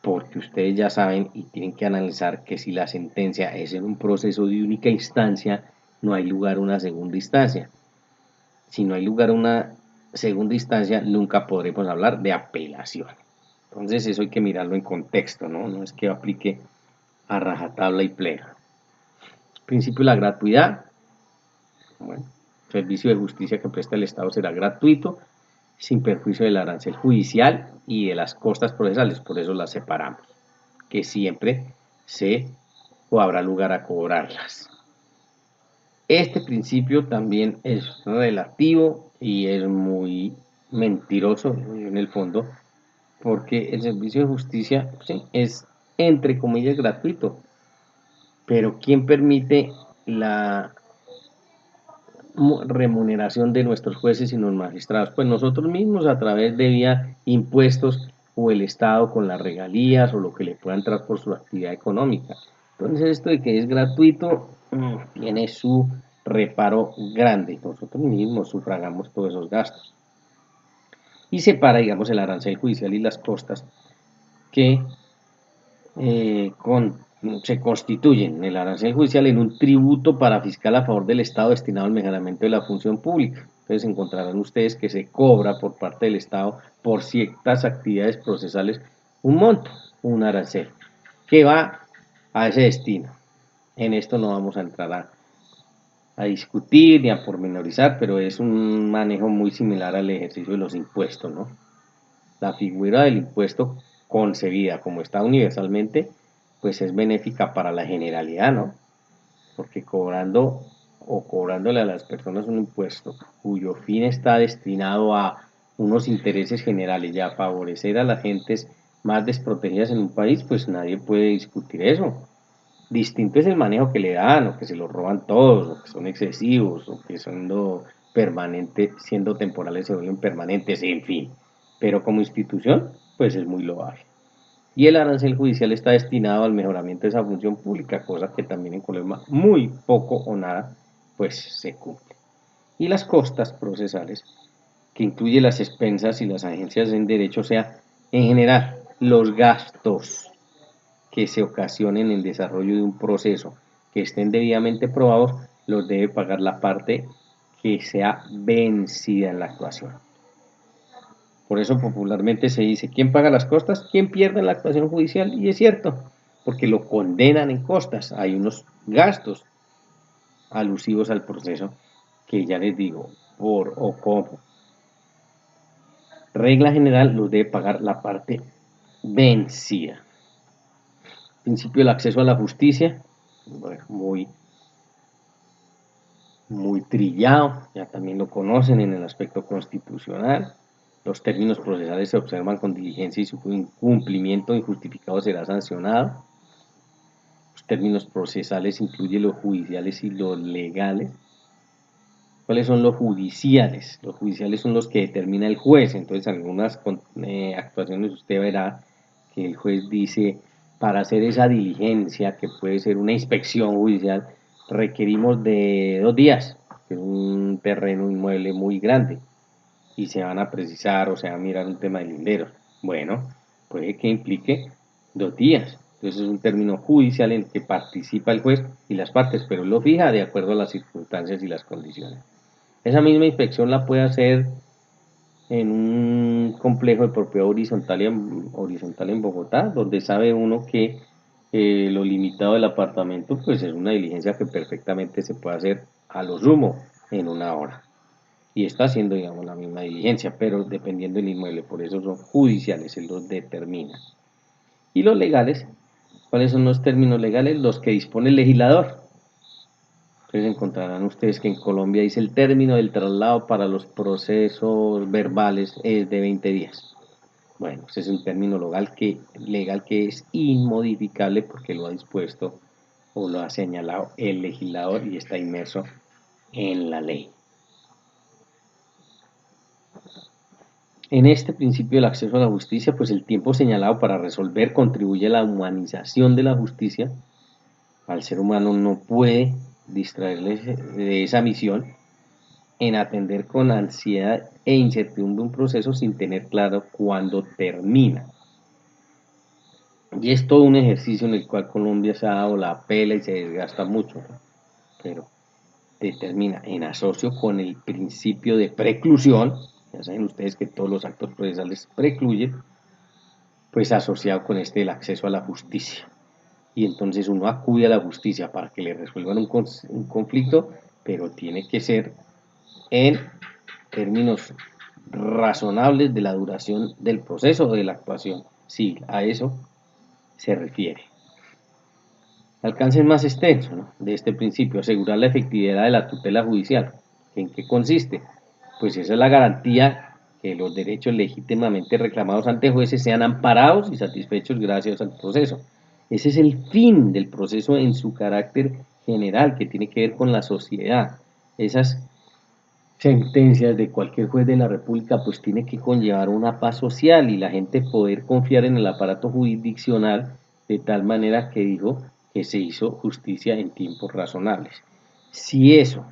Speaker 1: porque ustedes ya saben y tienen que analizar que si la sentencia es en un proceso de única instancia, no hay lugar a una segunda instancia. Si no hay lugar a una segunda instancia, nunca podremos hablar de apelación. Entonces eso hay que mirarlo en contexto, ¿no? No es que aplique a rajatabla y plega. Principio de la gratuidad. Bueno, servicio de justicia que presta el Estado será gratuito, sin perjuicio del arancel judicial y de las costas procesales, por eso las separamos, que siempre se o habrá lugar a cobrarlas. Este principio también es relativo y es muy mentiroso en el fondo, porque el servicio de justicia sí, es entre comillas gratuito, pero ¿quién permite la remuneración de nuestros jueces y los magistrados? Pues nosotros mismos a través de vía impuestos o el Estado con las regalías o lo que le pueda entrar por su actividad económica. Entonces esto de que es gratuito tiene su reparo grande. Nosotros mismos sufragamos todos esos gastos. Y separa, digamos, el arancel judicial y las costas que se constituyen el arancel judicial en un tributo para fiscal a favor del Estado destinado al mejoramiento de la función pública. Entonces encontrarán ustedes que se cobra por parte del Estado por ciertas actividades procesales un monto, un arancel, que va a ese destino. En esto no vamos a entrar a discutir ni a pormenorizar, pero es un manejo muy similar al ejercicio de los impuestos, ¿no? La figura del impuesto concebida como está universalmente, pues es benéfica para la generalidad, ¿no? Porque cobrando o cobrándole a las personas un impuesto cuyo fin está destinado a unos intereses generales y a favorecer a las gentes más desprotegidas en un país, pues nadie puede discutir eso. Distinto es el manejo que le dan, o que se lo roban todos, o que son excesivos, o que siendo permanentes, siendo temporales se vuelven permanentes, en fin. Pero como institución, pues es muy loable. Y el arancel judicial está destinado al mejoramiento de esa función pública, cosa que también en Colombia muy poco o nada, pues se cumple. Y las costas procesales, que incluye las expensas y las agencias en derecho, o sea, en general, los gastos que se ocasionen en el desarrollo de un proceso que estén debidamente probados, los debe pagar la parte que sea vencida en la actuación. Por eso popularmente se dice, ¿quién paga las costas? ¿Quién pierde en la actuación judicial? Y es cierto, porque lo condenan en costas. Hay unos gastos alusivos al proceso que ya les digo, por o como regla general los debe pagar la parte vencida. Principio del acceso a la justicia, bueno, muy trillado, ya también lo conocen en el aspecto constitucional. Los términos procesales se observan con diligencia y su incumplimiento injustificado será sancionado. Los términos procesales incluyen los judiciales y los legales. ¿Cuáles son los judiciales? Los judiciales son los que determina el juez. Entonces, en algunas actuaciones usted verá que el juez dice, para hacer esa diligencia, que puede ser una inspección judicial, requerimos de 2 días, que es un terreno inmueble muy grande, y se van a precisar o se va a mirar un tema de linderos. Bueno, puede que implique 2 días. Entonces es un término judicial en el que participa el juez y las partes, pero lo fija de acuerdo a las circunstancias y las condiciones. Esa misma inspección la puede hacer en un complejo de propiedad horizontal en Bogotá, donde sabe uno que lo limitado del apartamento pues es una diligencia que perfectamente se puede hacer a lo sumo en una hora. Y está haciendo, digamos, la misma diligencia, pero dependiendo del inmueble, por eso son judiciales, él los determina. Y los legales, ¿cuáles son los términos legales? Los que dispone el legislador. Entonces encontrarán ustedes que en Colombia dice el término del traslado para los procesos verbales es de 20 días. Bueno, ese es un término legal que es inmodificable porque lo ha dispuesto o lo ha señalado el legislador y está inmerso en la ley. En este principio del acceso a la justicia, pues el tiempo señalado para resolver contribuye a la humanización de la justicia. Al ser humano no puede distraerle de esa misión en atender con ansiedad e incertidumbre un proceso sin tener claro cuándo termina. Y es todo un ejercicio en el cual Colombia se ha dado la pela y se desgasta mucho, ¿no? Pero determina en asocio con el principio de preclusión, ya saben ustedes que todos los actos procesales precluyen, pues asociado con el acceso a la justicia. Y entonces uno acude a la justicia para que le resuelvan un conflicto, pero tiene que ser en términos razonables de la duración del proceso o de la actuación. Sí, a eso se refiere. Alcance más extenso, ¿no?, de este principio, asegurar la efectividad de la tutela judicial. ¿En qué consiste? Pues esa es la garantía que los derechos legítimamente reclamados ante jueces sean amparados y satisfechos gracias al proceso. Ese es el fin del proceso en su carácter general, que tiene que ver con la sociedad. Esas sentencias de cualquier juez de la República pues tiene que conllevar una paz social y la gente poder confiar en el aparato jurisdiccional de tal manera que dijo que se hizo justicia en tiempos razonables. Si eso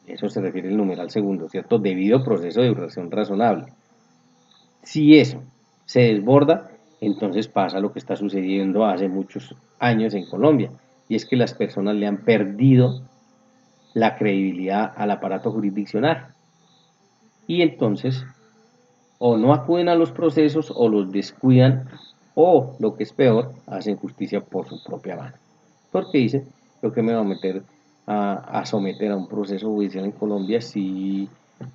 Speaker 1: se refiere al numeral segundo, ¿cierto? Debido proceso de duración razonable. Si eso se desborda, entonces pasa lo que está sucediendo hace muchos años en Colombia, y es que las personas le han perdido la credibilidad al aparato jurisdiccional. Y entonces o no acuden a los procesos o los descuidan o, lo que es peor, hacen justicia por su propia mano. Porque dice, lo que me va a meter a someter a un proceso judicial en Colombia si,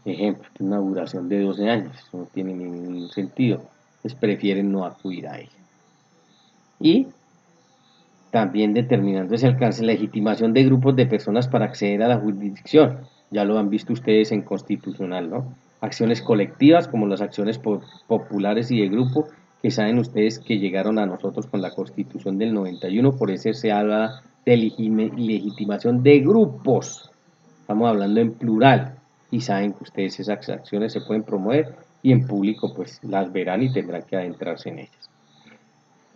Speaker 1: ejemplo, tiene una duración de 12 años, eso no tiene ningún sentido, pues prefieren no acudir a ella. Y también determinando ese alcance, legitimación de grupos de personas para acceder a la jurisdicción. Ya lo han visto ustedes en constitucional, ¿no? Acciones colectivas como las acciones populares y de grupo, que saben ustedes que llegaron a nosotros con la constitución del 91, por eso se habla de legitimación de grupos. Estamos hablando en plural y saben que ustedes esas acciones se pueden promover y en público pues las verán y tendrán que adentrarse en ellas.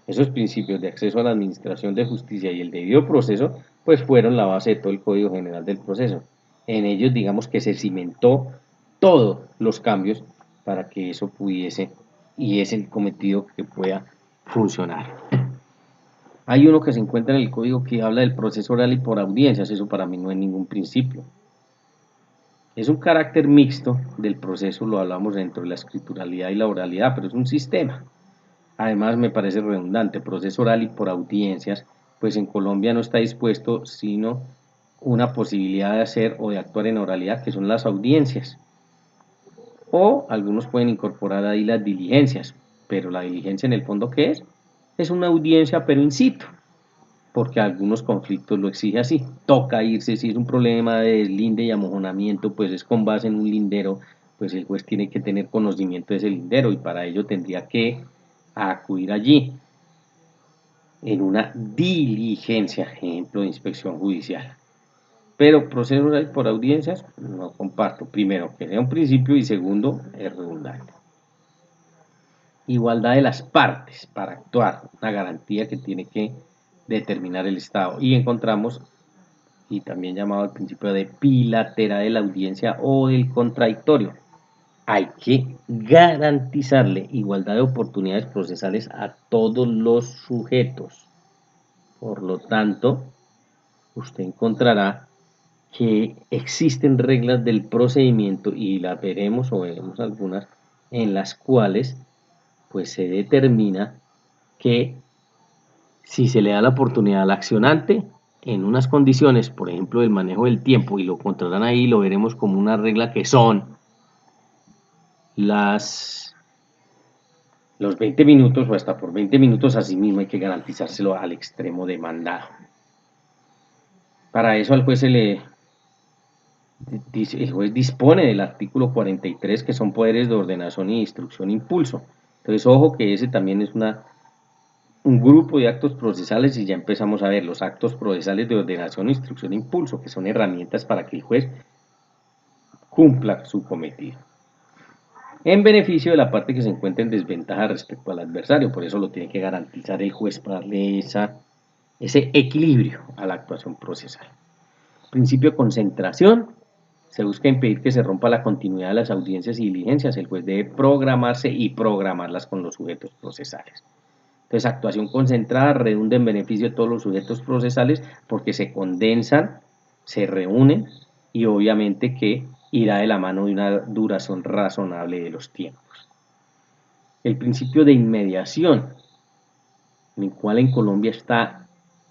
Speaker 1: Esos principios de acceso a la administración de justicia y el debido proceso, pues fueron la base de todo el Código General del Proceso. En ellos, digamos que se cimentó todos los cambios para que eso pudiese, y es el cometido que pueda funcionar. Hay uno que se encuentra en el código que habla del proceso oral y por audiencias, eso para mí no es ningún principio. Es un carácter mixto del proceso, lo hablamos dentro de la escrituralidad y la oralidad, pero es un sistema. Además, me parece redundante, proceso oral y por audiencias, pues en Colombia no está dispuesto sino una posibilidad de hacer o de actuar en oralidad, que son las audiencias. O algunos pueden incorporar ahí las diligencias, pero la diligencia en el fondo, ¿qué es? Es una audiencia, pero in situ, porque algunos conflictos lo exige así. Toca irse, si es un problema de deslinde y amojonamiento, pues es con base en un lindero, pues el juez tiene que tener conocimiento de ese lindero y para ello tendría que acudir allí en una diligencia, ejemplo de inspección judicial. Pero proceso oral por audiencias no comparto. Primero, que sea un principio y segundo, es redundante. Igualdad de las partes para actuar, una garantía que tiene que determinar el Estado. Y encontramos, y también llamado al principio de bilateral de la audiencia o del contradictorio, hay que garantizarle igualdad de oportunidades procesales a todos los sujetos. Por lo tanto, usted encontrará que existen reglas del procedimiento y las veremos o veremos algunas en las cuales pues se determina que si se le da la oportunidad al accionante, en unas condiciones, por ejemplo, del manejo del tiempo, y lo encontrarán ahí, lo veremos como una regla que son los 20 minutos o hasta por 20 minutos, así mismo hay que garantizárselo al extremo demandado. Para eso al juez el juez dispone del artículo 43, que son poderes de ordenación y instrucción e impulso. Entonces, ojo que ese también es un grupo de actos procesales, y ya empezamos a ver los actos procesales de ordenación, instrucción e impulso, que son herramientas para que el juez cumpla su cometido, en beneficio de la parte que se encuentra en desventaja respecto al adversario. Por eso lo tiene que garantizar el juez para darle ese equilibrio a la actuación procesal. Principio de concentración. Se busca impedir que se rompa la continuidad de las audiencias y diligencias. El juez debe programarse y programarlas con los sujetos procesales. Entonces, actuación concentrada redunda en beneficio de todos los sujetos procesales porque se condensan, se reúnen, y obviamente que irá de la mano de una duración razonable de los tiempos. El principio de inmediación, en el cual en Colombia está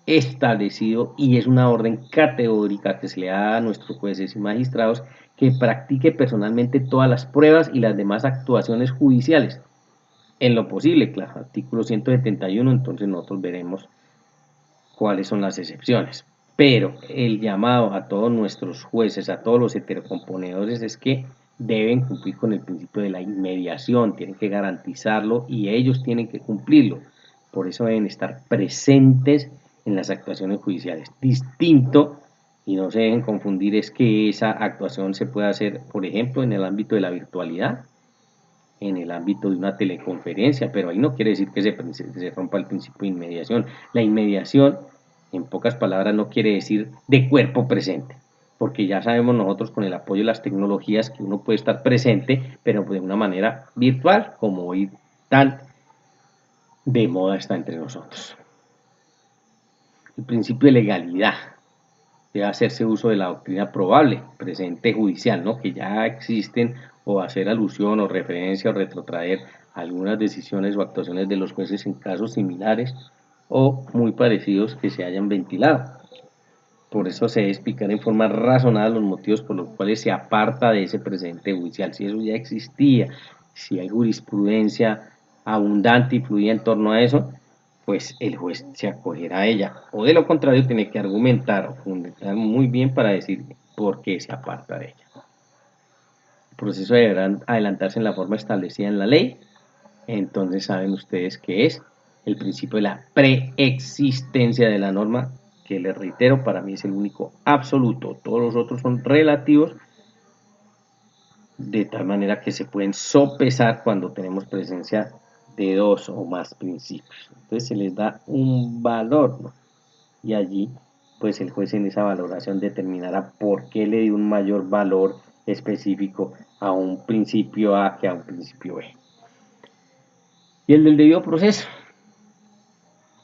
Speaker 1: establecido y es una orden categórica que se le da a nuestros jueces y magistrados, que practique personalmente todas las pruebas y las demás actuaciones judiciales, en lo posible, claro, artículo 171, entonces nosotros veremos cuáles son las excepciones. Pero el llamado a todos nuestros jueces, a todos los heterocomponedores, es que deben cumplir con el principio de la inmediación, tienen que garantizarlo y ellos tienen que cumplirlo. Por eso deben estar presentes en las actuaciones judiciales. Distinto, y no se dejen confundir, es que esa actuación se puede hacer, por ejemplo, en el ámbito de la virtualidad, en el ámbito de una teleconferencia, pero ahí no quiere decir que se rompa el principio de inmediación. La inmediación, en pocas palabras, no quiere decir de cuerpo presente, porque ya sabemos nosotros con el apoyo de las tecnologías que uno puede estar presente, pero de una manera virtual, como hoy tan de moda está entre nosotros. El principio de legalidad. Debe hacerse uso de la doctrina probable, presente judicial, ¿no? Que ya existen, o hacer alusión o referencia o retrotraer algunas decisiones o actuaciones de los jueces en casos similares o muy parecidos que se hayan ventilado. Por eso se debe explicar en forma razonable los motivos por los cuales se aparta de ese precedente judicial. Si eso ya existía, si hay jurisprudencia abundante y fluida en torno a eso, pues el juez se acogerá a ella. O de lo contrario, tiene que argumentar o fundamentar muy bien para decir por qué se aparta de ella. El proceso deberá adelantarse en la forma establecida en la ley. Entonces saben ustedes qué es el principio de la preexistencia de la norma, que les reitero, para mí es el único absoluto. Todos los otros son relativos, de tal manera que se pueden sopesar cuando tenemos presencia de dos o más principios. Entonces se les da un valor, ¿no? Y allí pues el juez en esa valoración determinará por qué le dio un mayor valor específico a un principio A que a un principio B. Y el del debido proceso,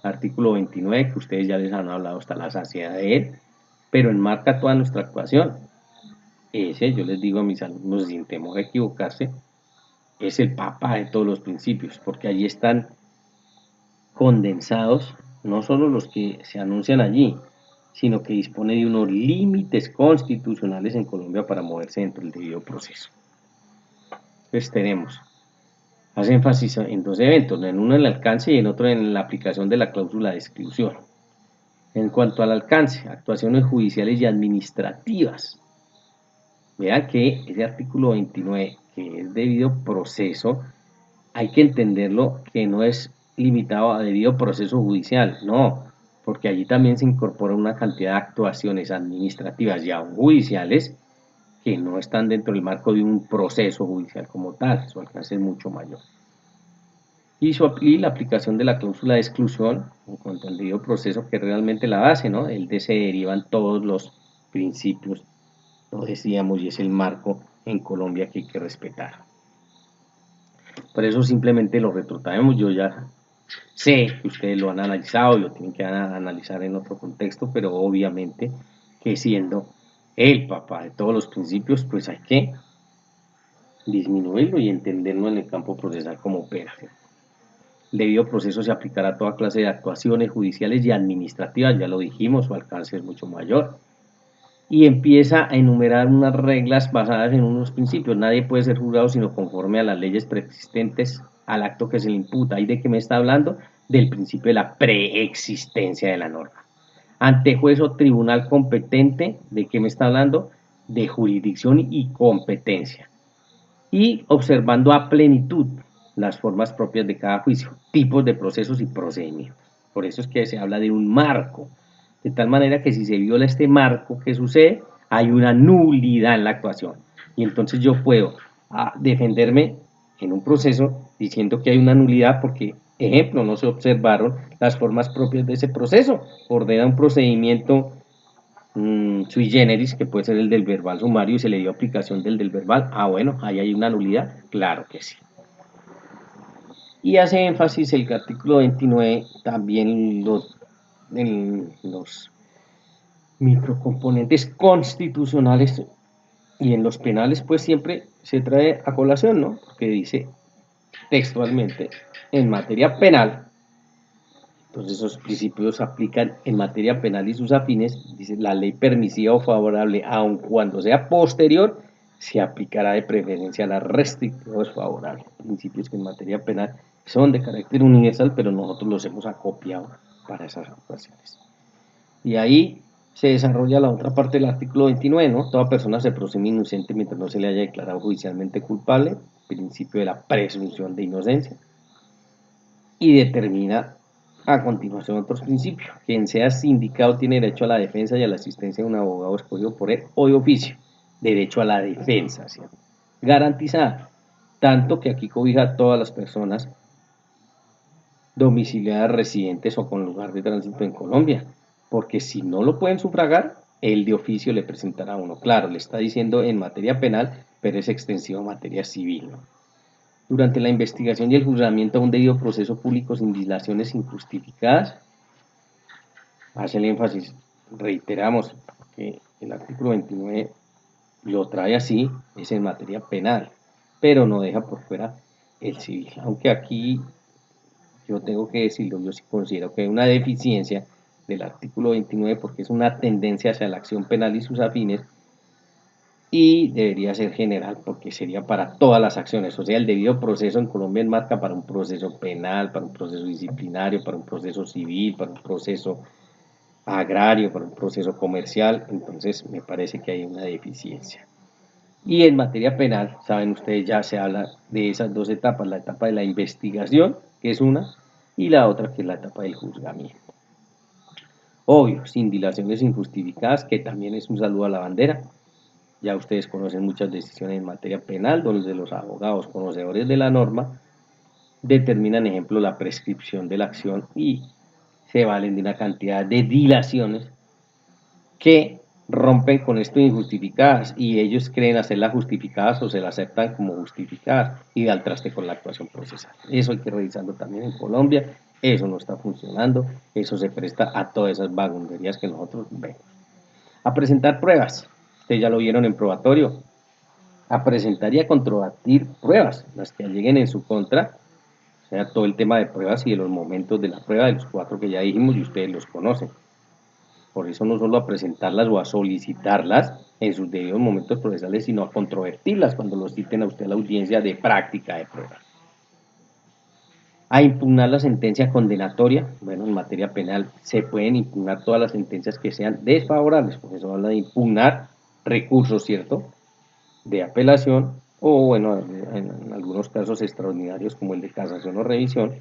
Speaker 1: artículo 29, que ustedes ya les han hablado hasta la saciedad de él, pero enmarca toda nuestra actuación. Ese, yo les digo a mis alumnos sin temor a equivocarse, es el papá de todos los principios, porque allí están condensados no solo los que se anuncian allí, sino que dispone de unos límites constitucionales en Colombia para moverse dentro del debido proceso. Entonces tenemos, hace énfasis en dos eventos, en uno en el alcance y en otro en la aplicación de la cláusula de exclusión. En cuanto al alcance, actuaciones judiciales y administrativas. Vean que ese artículo 29, que es debido proceso, hay que entenderlo que no es limitado a debido proceso judicial, no, porque allí también se incorpora una cantidad de actuaciones administrativas y aún judiciales que no están dentro del marco de un proceso judicial como tal, su alcance es mucho mayor. Y la aplicación de la cláusula de exclusión en cuanto al debido proceso, que es realmente la base, ¿no? El de se derivan todos los principios, lo decíamos, y es el marco en Colombia que hay que respetar. Por eso simplemente lo retrotraemos. Yo ya sé que ustedes lo han analizado y lo tienen que analizar en otro contexto, pero obviamente que siendo el papá de todos los principios, pues hay que disminuirlo y entenderlo en el campo procesal como opera. El debido proceso se aplicará a toda clase de actuaciones judiciales y administrativas, ya lo dijimos, su alcance es mucho mayor. Y empieza a enumerar unas reglas basadas en unos principios. Nadie puede ser juzgado sino conforme a las leyes preexistentes al acto que se le imputa. ¿Y de qué me está hablando? Del principio de la preexistencia de la norma. Ante juez o tribunal competente, ¿de qué me está hablando? De jurisdicción y competencia. Y observando a plenitud las formas propias de cada juicio, tipos de procesos y procedimientos. Por eso es que se habla de un marco, de tal manera que si se viola este marco, ¿qué sucede? Hay una nulidad en la actuación. Y entonces yo puedo defenderme en un proceso diciendo que hay una nulidad porque, ejemplo, no se observaron las formas propias de ese proceso. Ordena un procedimiento sui generis, que puede ser el del verbal sumario, y se le dio aplicación del verbal. Ah, bueno, ahí hay una nulidad. Claro que sí. Y hace énfasis el artículo 29 también en los microcomponentes constitucionales y en los penales, pues siempre se trae a colación, ¿no? Porque dice textualmente, en materia penal, entonces esos principios se aplican en materia penal y sus afines, dice la ley permisiva o favorable, aun cuando sea posterior, se aplicará de preferencia a la restrictiva o desfavorable. Principios que en materia penal son de carácter universal, pero nosotros los hemos acopiado para esas ocasiones. Y ahí se desarrolla la otra parte del artículo 29, ¿no? Toda persona se presume inocente mientras no se le haya declarado judicialmente culpable, principio de la presunción de inocencia, y determina a continuación otros principios. Quien sea sindicado tiene derecho a la defensa y a la asistencia de un abogado escogido por él o de oficio. Derecho a la defensa, ¿cierto? Garantizada, tanto que aquí cobija a todas las personas domiciliadas, residentes o con lugar de tránsito en Colombia, porque si no lo pueden sufragar, el de oficio le presentará a uno. Claro, le está diciendo en materia penal, pero es extensivo a materia civil, ¿no? Durante la investigación y el juzgamiento a un debido proceso público sin dilaciones injustificadas, hace el énfasis, reiteramos, que el artículo 29 lo trae así, es en materia penal, pero no deja por fuera el civil, aunque aquí yo tengo que decirlo, yo sí considero que hay una deficiencia del artículo 29 porque es una tendencia hacia la acción penal y sus afines, y debería ser general porque sería para todas las acciones, o sea, el debido proceso en Colombia enmarca para un proceso penal, para un proceso disciplinario, para un proceso civil, para un proceso agrario, para un proceso comercial, entonces me parece que hay una deficiencia. Y en materia penal, saben ustedes, ya se habla de esas dos etapas, la etapa de la investigación, que es una, y la otra que es la etapa del juzgamiento. Obvio, sin dilaciones injustificadas, que también es un saludo a la bandera. Ya ustedes conocen muchas decisiones en materia penal, donde los abogados conocedores de la norma determinan, ejemplo, la prescripción de la acción y se valen de una cantidad de dilaciones que rompen con esto injustificadas y ellos creen hacerlas justificadas o se las aceptan como justificadas y da al traste con la actuación procesal. Eso hay que revisarlo también en Colombia, eso no está funcionando, eso se presta a todas esas vagabunderías que nosotros vemos. A presentar pruebas, ustedes ya lo vieron en probatorio, a presentar y a controvertir pruebas, las que lleguen en su contra, o sea, todo el tema de pruebas y de los momentos de la prueba, de los 4 que ya dijimos y ustedes los conocen. Por eso no solo a presentarlas o a solicitarlas en sus debidos momentos procesales, sino a controvertirlas cuando los citen a usted a la audiencia de práctica de pruebas. A impugnar la sentencia condenatoria, bueno, en materia penal se pueden impugnar todas las sentencias que sean desfavorables, por eso habla de impugnar recursos, ¿cierto?, de apelación o, bueno, en algunos casos extraordinarios como el de casación o revisión,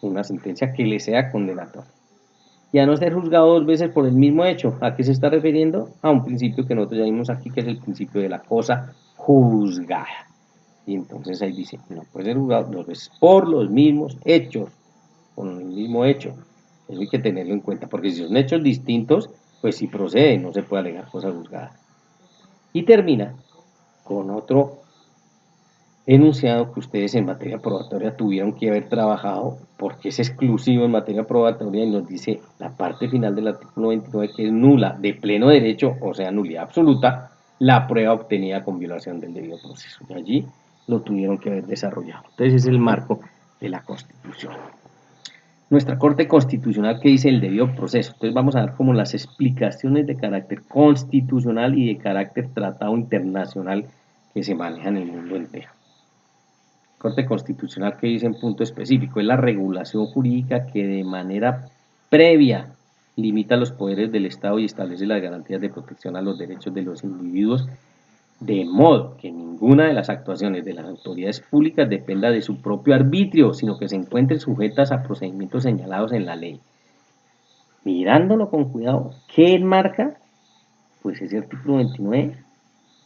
Speaker 1: una sentencia que le sea condenatoria. Y a no ser juzgado 2 veces por el mismo hecho. ¿A qué se está refiriendo? A un principio que nosotros ya vimos aquí, que es el principio de la cosa juzgada. Y entonces ahí dice, no puede ser juzgado 2 veces por los mismos hechos, con el mismo hecho. Eso hay que tenerlo en cuenta, porque si son hechos distintos, pues si procede, no se puede alegar cosa juzgada. Y termina con otro enunciado que ustedes en materia probatoria tuvieron que haber trabajado porque es exclusivo en materia probatoria y nos dice la parte final del artículo 29 que es nula de pleno derecho, o sea, nulidad absoluta, la prueba obtenida con violación del debido proceso. Y allí lo tuvieron que haber desarrollado. Entonces es el marco de la Constitución. Nuestra Corte Constitucional, ¿qué dice el debido proceso? Entonces vamos a dar como las explicaciones de carácter constitucional y de carácter tratado internacional que se maneja en el mundo entero. Corte Constitucional, que dice en punto específico, es la regulación jurídica que de manera previa limita los poderes del Estado y establece las garantías de protección a los derechos de los individuos, de modo que ninguna de las actuaciones de las autoridades públicas dependa de su propio arbitrio, sino que se encuentren sujetas a procedimientos señalados en la ley. Mirándolo con cuidado, ¿qué enmarca? Pues ese artículo 29,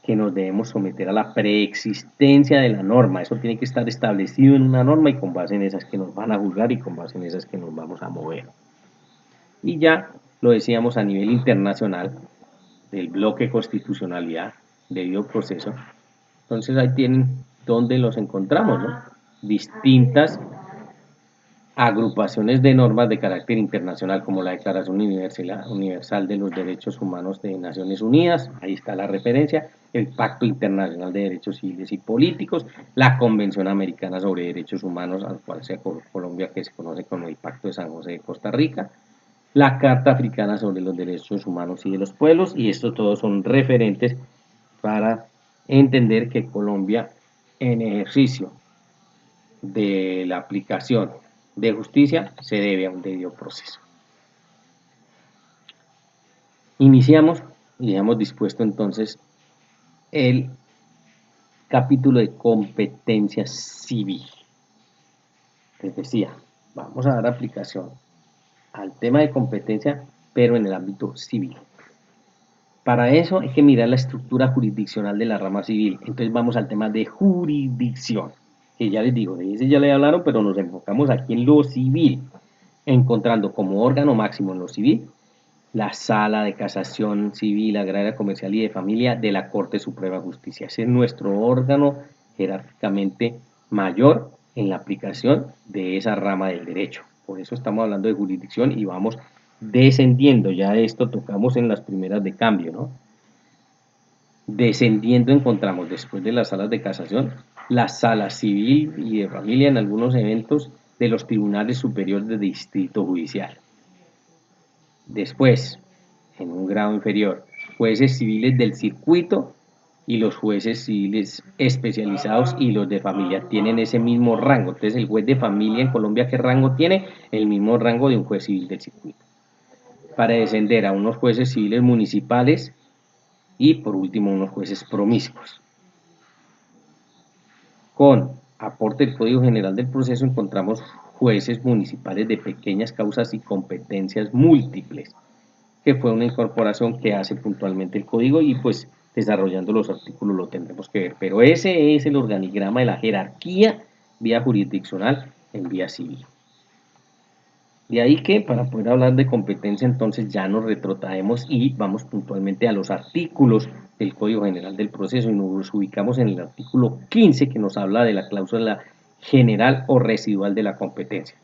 Speaker 1: que nos debemos someter a la preexistencia de la norma. Eso tiene que estar establecido en una norma y con base en esas que nos van a juzgar y con base en esas que nos vamos a mover. Y ya lo decíamos a nivel internacional, del bloque constitucionalidad, debido proceso. Entonces ahí tienen donde los encontramos, ¿no? Distintas agrupaciones de normas de carácter internacional, como la Declaración Universal de los Derechos Humanos de Naciones Unidas, ahí está la referencia, el Pacto Internacional de Derechos Civiles y Políticos, la Convención Americana sobre Derechos Humanos, al cual se Colombia, que se conoce como el Pacto de San José de Costa Rica, la Carta Africana sobre los Derechos Humanos y de los Pueblos, y estos todos son referentes para entender que Colombia, en ejercicio de la aplicación de justicia, se debe a un debido proceso. Iniciamos y hemos dispuesto entonces el capítulo de competencia civil. Les decía, vamos a dar aplicación al tema de competencia, pero en el ámbito civil. Para eso hay que mirar la estructura jurisdiccional de la rama civil. Entonces vamos al tema de jurisdicción, que ya les digo, de ese ya le hablaron, pero nos enfocamos aquí en lo civil, encontrando como órgano máximo en lo civil la Sala de Casación Civil, Agraria, Comercial y de Familia de la Corte Suprema de Justicia. Ese es nuestro órgano jerárquicamente mayor en la aplicación de esa rama del derecho. Por eso estamos hablando de jurisdicción y vamos descendiendo. Ya esto tocamos en las primeras de cambio, ¿no? Descendiendo encontramos después de las salas de casación la sala civil y de familia en algunos eventos de los tribunales superiores de distrito judicial. Después, en un grado inferior, jueces civiles del circuito y los jueces civiles especializados y los de familia tienen ese mismo rango. Entonces el juez de familia en Colombia, ¿qué rango tiene? El mismo rango de un juez civil del circuito. Para descender a unos jueces civiles municipales y por último unos jueces promiscuos. Con aporte del Código General del Proceso encontramos jueces municipales de pequeñas causas y competencias múltiples, que fue una incorporación que hace puntualmente el código y pues desarrollando los artículos lo tendremos que ver, pero ese es el organigrama de la jerarquía vía jurisdiccional en vía civil. De ahí que para poder hablar de competencia entonces ya nos retrotraemos y vamos puntualmente a los artículos del Código General del Proceso y nos ubicamos en el artículo 15 que nos habla de la cláusula general o residual de la competencia.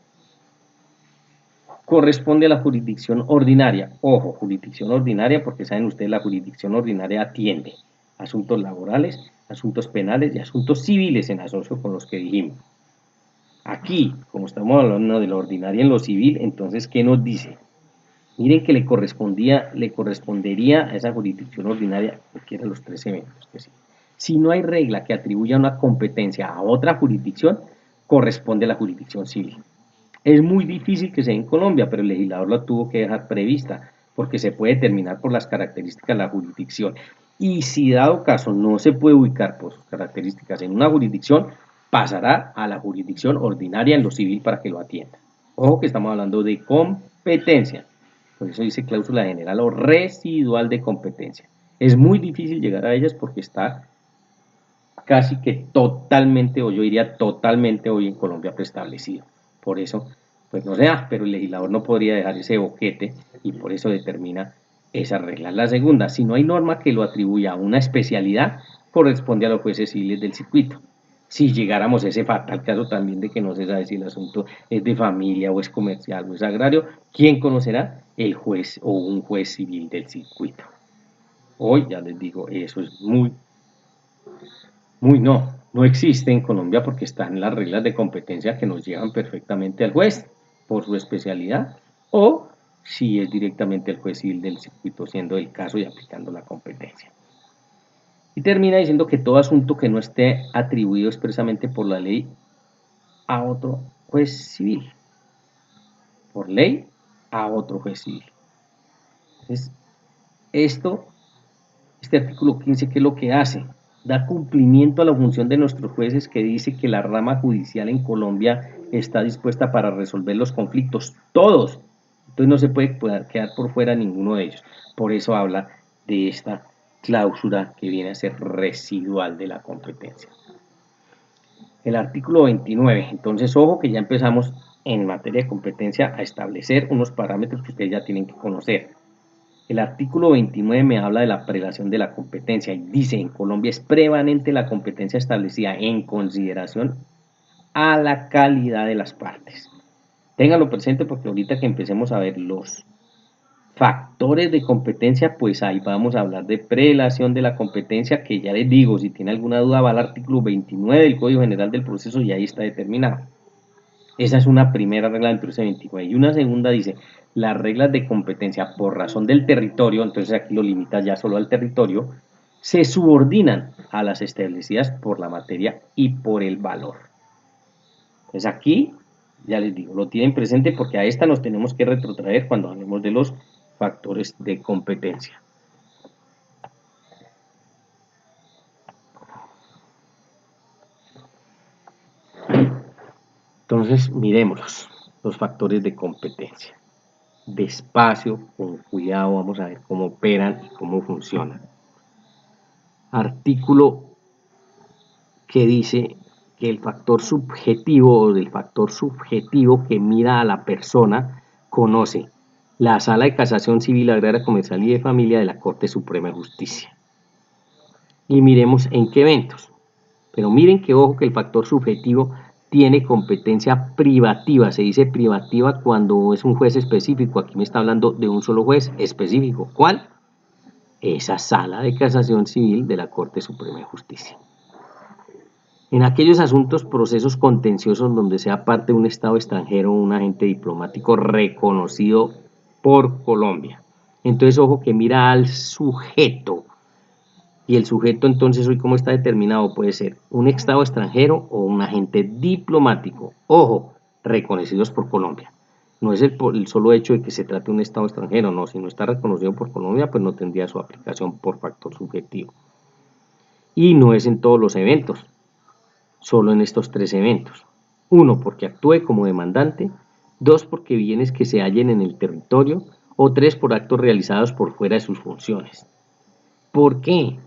Speaker 1: Corresponde a la jurisdicción ordinaria. Ojo, jurisdicción ordinaria porque saben ustedes la jurisdicción ordinaria atiende asuntos laborales, asuntos penales y asuntos civiles en asocio con los que dijimos. Aquí, como estamos hablando de lo ordinario en lo civil, entonces, ¿qué nos dice? Miren que le correspondería a esa jurisdicción ordinaria cualquiera de los tres eventos. Que sí. Si no hay regla que atribuya una competencia a otra jurisdicción, corresponde a la jurisdicción civil. Es muy difícil que sea en Colombia, pero el legislador la tuvo que dejar prevista, porque se puede determinar por las características de la jurisdicción. Y si dado caso no se puede ubicar por sus características en una jurisdicción, pasará a la jurisdicción ordinaria en lo civil para que lo atienda. Ojo que estamos hablando de competencia. Por eso dice cláusula general o residual de competencia. Es muy difícil llegar a ellas porque está casi que totalmente, o yo diría totalmente hoy en Colombia preestablecido. Por eso, pues no sea, pero el legislador no podría dejar ese boquete y por eso determina esa regla. La segunda, si no hay norma que lo atribuya a una especialidad, corresponde a los jueces civiles del circuito. Si llegáramos a ese fatal caso también de que no se sabe si el asunto es de familia o es comercial o es agrario, ¿quién conocerá? El juez o un juez civil del circuito. Hoy ya les digo, eso es no existe en Colombia porque están las reglas de competencia que nos llevan perfectamente al juez. por su especialidad, o si es directamente el juez civil del circuito siendo el caso y aplicando la competencia. Y termina diciendo que todo asunto que no esté atribuido expresamente por la ley a otro juez civil, por ley a otro juez civil. Entonces, este artículo 15, ¿qué es lo que hace? Da cumplimiento a la función de nuestros jueces que dice que la rama judicial en Colombia está dispuesta para resolver los conflictos, todos. Entonces no se puede quedar por fuera ninguno de ellos. Por eso habla de esta cláusula que viene a ser residual de la competencia. El artículo 29, entonces ojo que ya empezamos en materia de competencia a establecer unos parámetros que ustedes ya tienen que conocer. El artículo 29 me habla de la prelación de la competencia y dice: en Colombia es prevalente la competencia establecida en consideración a la calidad de las partes. Ténganlo presente porque ahorita que empecemos a ver los factores de competencia, pues ahí vamos a hablar de prelación de la competencia, que ya les digo, si tiene alguna duda va al artículo 29 del Código General del Proceso y ahí está determinado. Esa es una primera regla del proceso 29. Y una segunda dice: las reglas de competencia por razón del territorio, entonces aquí lo limita ya solo al territorio, se subordinan a las establecidas por la materia y por el valor. Entonces aquí, ya les digo, lo tienen presente porque a esta nos tenemos que retrotraer cuando hablemos de los factores de competencia. Entonces, miremoslos, los factores de competencia. Despacio, con cuidado, vamos a ver cómo operan y cómo funcionan. Artículo que dice que el factor subjetivo o del factor subjetivo que mira a la persona conoce la Sala de Casación Civil, Agraria, Comercial y de Familia de la Corte Suprema de Justicia. Y miremos en qué eventos. Pero miren que ojo que el factor subjetivo tiene competencia privativa. Se dice privativa cuando es un juez específico. Aquí me está hablando de un solo juez específico. ¿Cuál? Esa Sala de Casación Civil de la Corte Suprema de Justicia. En aquellos asuntos, procesos contenciosos donde sea parte de un Estado extranjero o un agente diplomático reconocido por Colombia. Entonces, ojo que mira al sujeto. Y el sujeto, entonces, hoy cómo está determinado, puede ser un Estado extranjero o un agente diplomático. Ojo, reconocidos por Colombia. No es el solo hecho de que se trate de un Estado extranjero, no. Si no está reconocido por Colombia, pues no tendría su aplicación por factor subjetivo. Y no es en todos los eventos, solo en estos tres eventos. 1, porque actúe como demandante. 2, porque bienes que se hallen en el territorio. O 3, por actos realizados por fuera de sus funciones. ¿Por qué?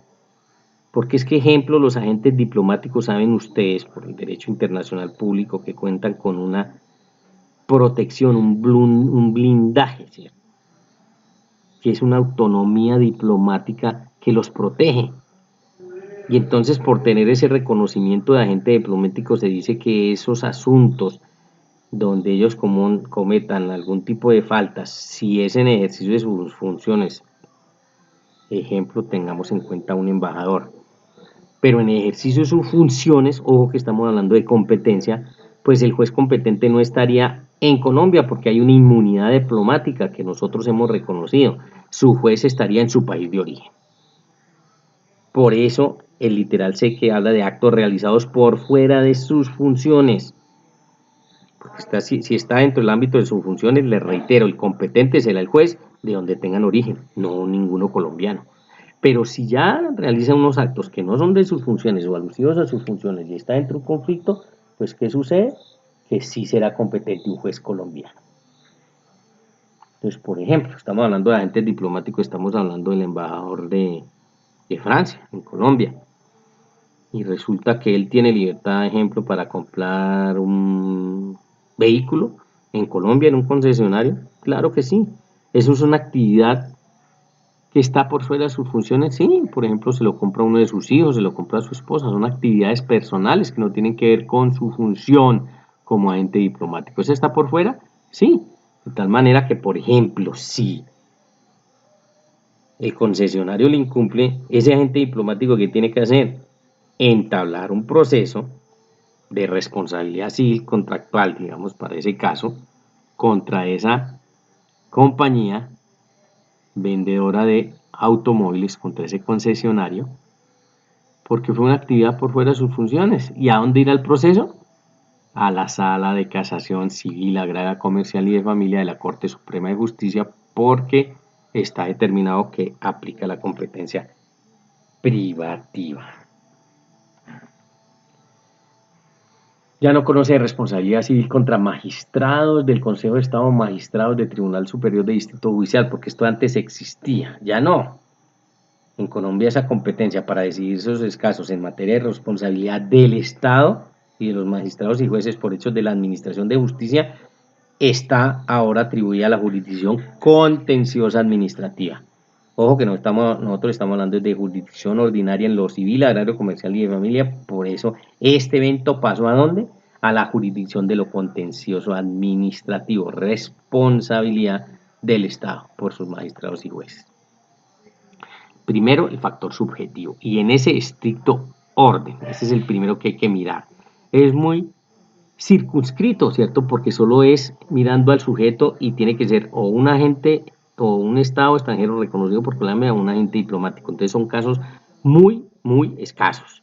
Speaker 1: Porque es que, ejemplo, los agentes diplomáticos saben ustedes, por el derecho internacional público, que cuentan con una protección, un blindaje, ¿cierto? Que es una autonomía diplomática que los protege. Y entonces, por tener ese reconocimiento de agente diplomático, se dice que esos asuntos donde ellos cometan algún tipo de faltas, si es en ejercicio de sus funciones, ejemplo, tengamos en cuenta un embajador, pero en ejercicio de sus funciones, ojo que estamos hablando de competencia, pues el juez competente no estaría en Colombia porque hay una inmunidad diplomática que nosotros hemos reconocido. Su juez estaría en su país de origen. Por eso el literal C que habla de actos realizados por fuera de sus funciones. Porque si está dentro del ámbito de sus funciones, les reitero, el competente será el juez de donde tengan origen, no ninguno colombiano. Pero si ya realiza unos actos que no son de sus funciones o alusivos a sus funciones y está dentro de un conflicto, pues ¿qué sucede? Que sí será competente un juez colombiano. Entonces, por ejemplo, estamos hablando de agentes diplomáticos, estamos hablando del embajador de Francia, en Colombia. Y resulta que él tiene libertad, ejemplo, para comprar un vehículo en Colombia, en un concesionario. Claro que sí. Eso es una actividad que está por fuera de sus funciones, sí, por ejemplo, se lo compra uno de sus hijos, se lo compra a su esposa, son actividades personales que no tienen que ver con su función como agente diplomático. ¿Eso está por fuera? Sí, de tal manera que, por ejemplo, si el concesionario le incumple, ese agente diplomático que tiene que hacer, entablar un proceso de responsabilidad civil contractual, digamos, para ese caso, contra esa compañía vendedora de automóviles, contra ese concesionario, porque fue una actividad por fuera de sus funciones. ¿Y a dónde irá el proceso? A la Sala de Casación Civil, Agraria, Comercial y de Familia de la Corte Suprema de Justicia, porque está determinado que aplica la competencia privativa. Ya no conoce responsabilidad civil contra magistrados del Consejo de Estado, magistrados del Tribunal Superior de Distrito Judicial, porque esto antes existía, ya no. En Colombia esa competencia para decidir esos casos en materia de responsabilidad del Estado y de los magistrados y jueces por hechos de la Administración de Justicia está ahora atribuida a la jurisdicción contenciosa administrativa. Ojo que nosotros estamos hablando de jurisdicción ordinaria en lo civil, agrario, comercial y de familia, por eso este evento pasó ¿a dónde? A la jurisdicción de lo contencioso administrativo, responsabilidad del Estado por sus magistrados y jueces. Primero, el factor subjetivo, y en ese estricto orden, ese es el primero que hay que mirar. Es muy circunscrito, ¿cierto? Porque solo es mirando al sujeto y tiene que ser o un agente o un Estado extranjero reconocido por Colombia o un agente diplomático. Entonces son casos muy escasos.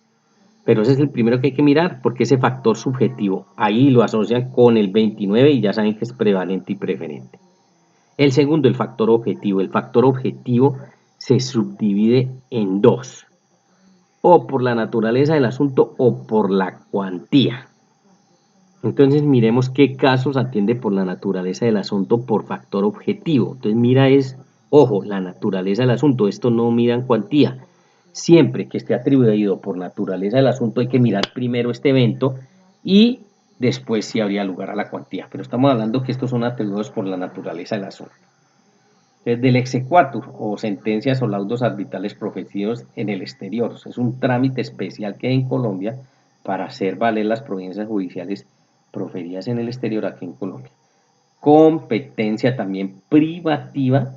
Speaker 1: Pero ese es el primero que hay que mirar, porque ese factor subjetivo, ahí lo asocian con el 29 y ya saben que es prevalente y preferente. El segundo, el factor objetivo. El factor objetivo se subdivide en dos, o por la naturaleza del asunto o por la cuantía. Entonces miremos qué casos atiende por la naturaleza del asunto por factor objetivo. Entonces mira ojo, la naturaleza del asunto, esto no mira en cuantía. Siempre que esté atribuido por naturaleza del asunto hay que mirar primero este evento y después si habría lugar a la cuantía. Pero estamos hablando que estos son atribuidos por la naturaleza del asunto. Entonces, del exequatur o sentencias o laudos arbitrales proferidos en el exterior. Es un trámite especial que hay en Colombia para hacer valer las providencias judiciales proferidas en el exterior aquí en Colombia. Competencia también privativa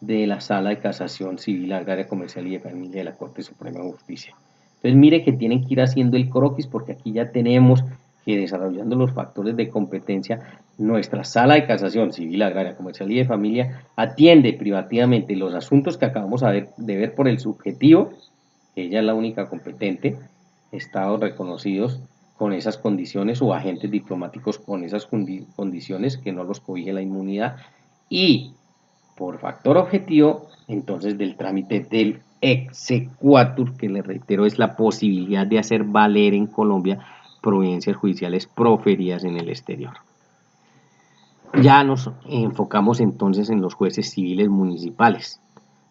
Speaker 1: de la Sala de Casación Civil, Agraria, Comercial y de Familia de la Corte Suprema de Justicia. Entonces mire que tienen que ir haciendo el croquis porque aquí ya tenemos que desarrollando los factores de competencia, nuestra Sala de Casación Civil, Agraria, Comercial y de Familia atiende privativamente los asuntos que acabamos de ver por el subjetivo, que ella es la única competente, estados reconocidos con esas condiciones o agentes diplomáticos con esas condiciones que no los cobije la inmunidad, y por factor objetivo, entonces del trámite del exequatur, que les reitero es la posibilidad de hacer valer en Colombia providencias judiciales proferidas en el exterior. Ya nos enfocamos entonces en los jueces civiles municipales.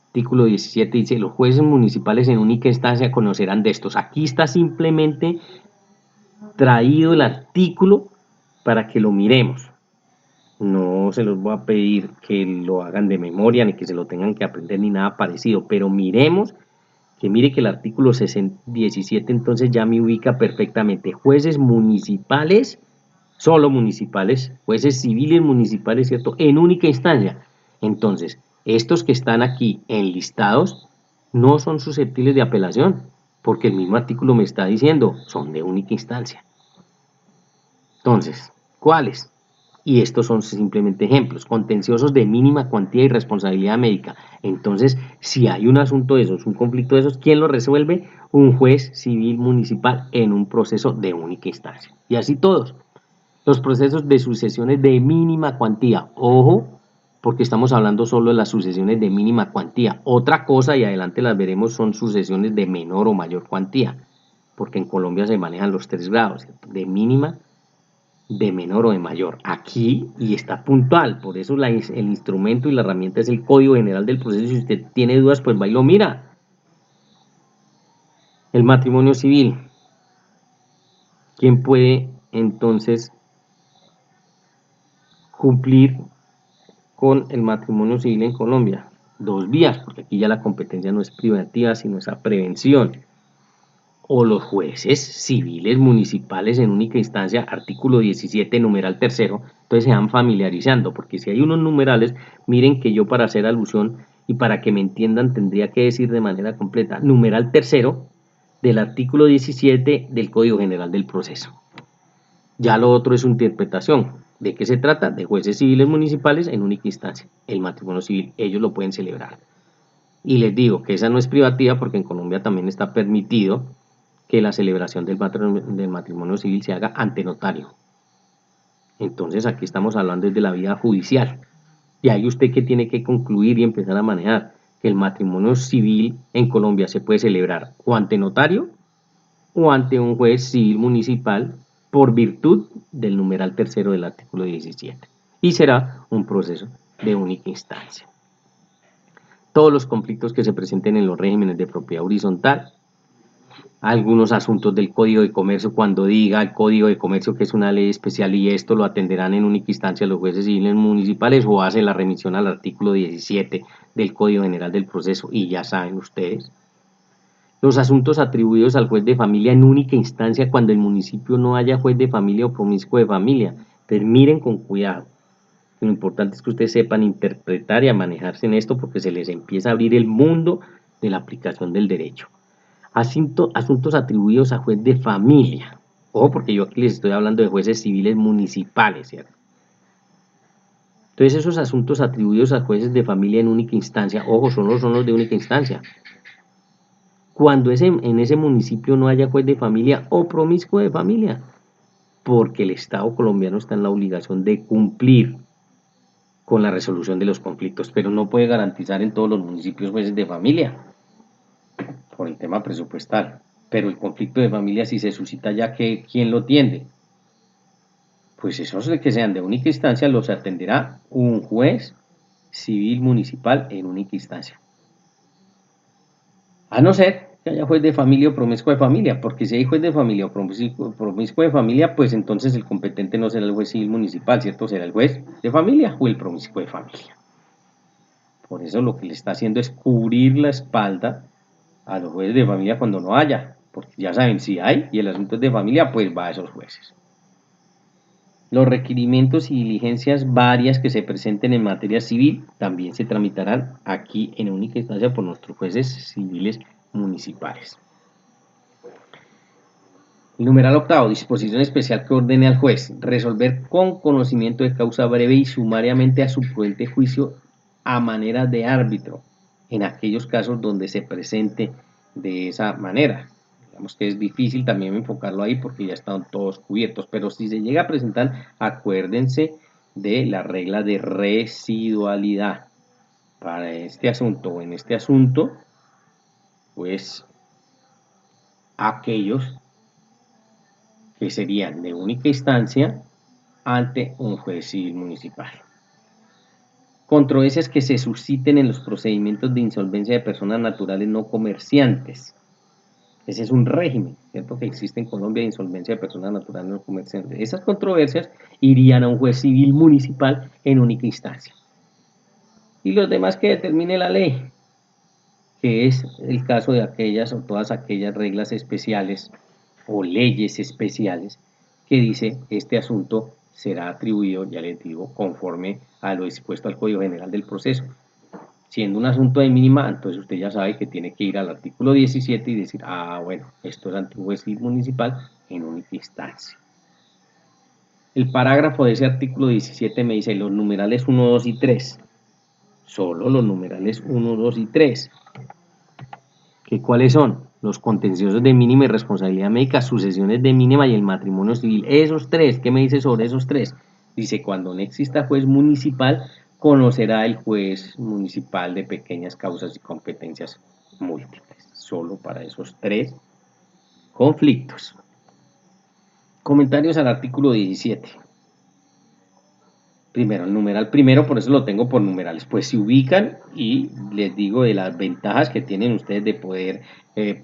Speaker 1: Artículo 17 dice, los jueces municipales en única instancia conocerán de estos. Aquí está simplemente traído el artículo para que lo miremos. No se los voy a pedir que lo hagan de memoria, ni que se lo tengan que aprender, ni nada parecido, pero miremos, que mire que el artículo 17 entonces ya me ubica perfectamente. Jueces municipales, solo municipales, jueces civiles municipales, ¿cierto? En única instancia. Entonces, estos que están aquí enlistados no son susceptibles de apelación, porque el mismo artículo me está diciendo, son de única instancia. Entonces, ¿cuáles? Y estos son simplemente ejemplos, contenciosos de mínima cuantía y responsabilidad médica. Entonces, si hay un asunto de esos, un conflicto de esos, ¿quién lo resuelve? Un juez civil municipal en un proceso de única instancia. Y así todos. Los procesos de sucesiones de mínima cuantía. Ojo, porque estamos hablando solo de las sucesiones de mínima cuantía. Otra cosa, y adelante las veremos, son sucesiones de menor o mayor cuantía. Porque en Colombia se manejan los 3 grados, ¿cierto? De mínima, de menor o de mayor. Aquí, y está puntual, por eso el instrumento y la herramienta es el Código General del Proceso. Si usted tiene dudas, pues va y lo mira. El matrimonio civil. ¿Quién puede entonces cumplir con el matrimonio civil en Colombia? 2 vías, porque aquí ya la competencia no es privativa, sino esa prevención. O los jueces civiles municipales en única instancia, artículo 17, numeral tercero, entonces se van familiarizando, porque si hay unos numerales, miren que yo para hacer alusión y para que me entiendan tendría que decir de manera completa, numeral tercero del artículo 17 del Código General del Proceso. Ya lo otro es su interpretación, ¿De qué se trata? De jueces civiles municipales en única instancia. El matrimonio civil, ellos lo pueden celebrar. Y les digo que esa no es privativa porque en Colombia también está permitido que la celebración del matrimonio civil se haga ante notario. Entonces aquí estamos hablando de la vida judicial. Y ahí usted que tiene que concluir y empezar a manejar que el matrimonio civil en Colombia se puede celebrar o ante notario o ante un juez civil municipal por virtud del numeral tercero del artículo 17. Y será un proceso de única instancia. Todos los conflictos que se presenten en los regímenes de propiedad horizontal, algunos asuntos del Código de Comercio, cuando diga el Código de Comercio que es una ley especial y esto lo atenderán en única instancia los jueces civiles municipales o hacen la remisión al artículo 17 del Código General del Proceso y ya saben ustedes. Los asuntos atribuidos al juez de familia en única instancia cuando el municipio no haya juez de familia o promiscuo de familia. Pero miren con cuidado. Lo importante es que ustedes sepan interpretar y a manejarse en esto porque se les empieza a abrir el mundo de la aplicación del derecho. Asuntos atribuidos a juez de familia. Ojo, porque yo aquí les estoy hablando de jueces civiles municipales, ¿cierto? Entonces esos asuntos atribuidos a jueces de familia en única instancia, ojo, son los de única instancia. Cuando en ese municipio no haya juez de familia o promiscuo de familia, porque el Estado colombiano está en la obligación de cumplir con la resolución de los conflictos, pero no puede garantizar en todos los municipios jueces de familia por el tema presupuestal. Pero el conflicto de familia, si se suscita ya, que ¿quién lo tiende? Pues esos de que sean de única instancia los atenderá un juez civil municipal en única instancia. A no ser que haya juez de familia o promiscuo de familia, porque si hay juez de familia o promiscuo de familia, pues entonces el competente no será el juez civil municipal, ¿cierto? Será el juez de familia o el promiscuo de familia. Por eso lo que le está haciendo es cubrir la espalda a los jueces de familia cuando no haya, porque ya saben, si hay y el asunto es de familia, pues va a esos jueces. Los requerimientos y diligencias varias que se presenten en materia civil también se tramitarán aquí en única instancia por nuestros jueces civiles municipales. El numeral octavo, disposición especial que ordene al juez resolver con conocimiento de causa breve y sumariamente a su prudente juicio a manera de árbitro en aquellos casos donde se presente de esa manera. Digamos que es difícil también enfocarlo ahí porque ya están todos cubiertos, pero si se llega a presentar, acuérdense de la regla de residualidad. Para este asunto o en este asunto, pues aquellos que serían de única instancia ante un juez civil municipal. Controversias que se susciten en los procedimientos de insolvencia de personas naturales no comerciantes. Ese es un régimen, ¿cierto? Que existe en Colombia de insolvencia de personas naturales no comerciantes. Esas controversias irían a un juez civil municipal en única instancia. Y los demás que determine la ley, que es el caso de aquellas o todas aquellas reglas especiales o leyes especiales que dice este asunto será atribuido, ya les digo, conforme a lo dispuesto al Código General del Proceso. Siendo un asunto de mínima, entonces usted ya sabe que tiene que ir al artículo 17 y decir, bueno, esto es ante un juez municipal en única instancia. El parágrafo de ese artículo 17 me dice los numerales 1, 2 y 3. Solo los numerales 1, 2 y 3. ¿Que cuáles son? Los contenciosos de mínima y responsabilidad médica, sucesiones de mínima y el matrimonio civil. Esos tres, ¿qué me dice sobre esos tres? Dice, cuando no exista juez municipal, conocerá el juez municipal de pequeñas causas y competencias múltiples. Solo para esos tres conflictos. Comentarios al artículo 17. Primero, el numeral primero, por eso lo tengo por numerales, pues se ubican y les digo de las ventajas que tienen ustedes de poder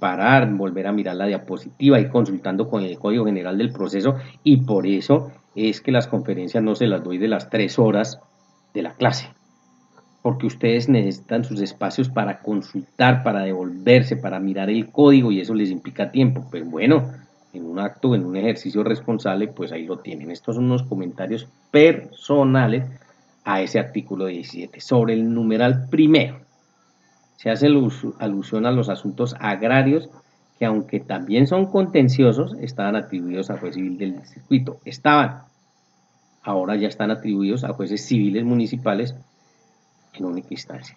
Speaker 1: parar, volver a mirar la diapositiva y consultando con el Código General del Proceso, y por eso es que las conferencias no se las doy de las 3 horas de la clase, porque ustedes necesitan sus espacios para consultar, para devolverse, para mirar el código y eso les implica tiempo, pero bueno, en un acto, en un ejercicio responsable, pues ahí lo tienen. Estos son unos comentarios personales a ese artículo 17. Sobre el numeral primero, se hace alusión a los asuntos agrarios que aunque también son contenciosos, estaban atribuidos al juez civil del circuito. Estaban. ahora ya están atribuidos a jueces civiles municipales en única instancia.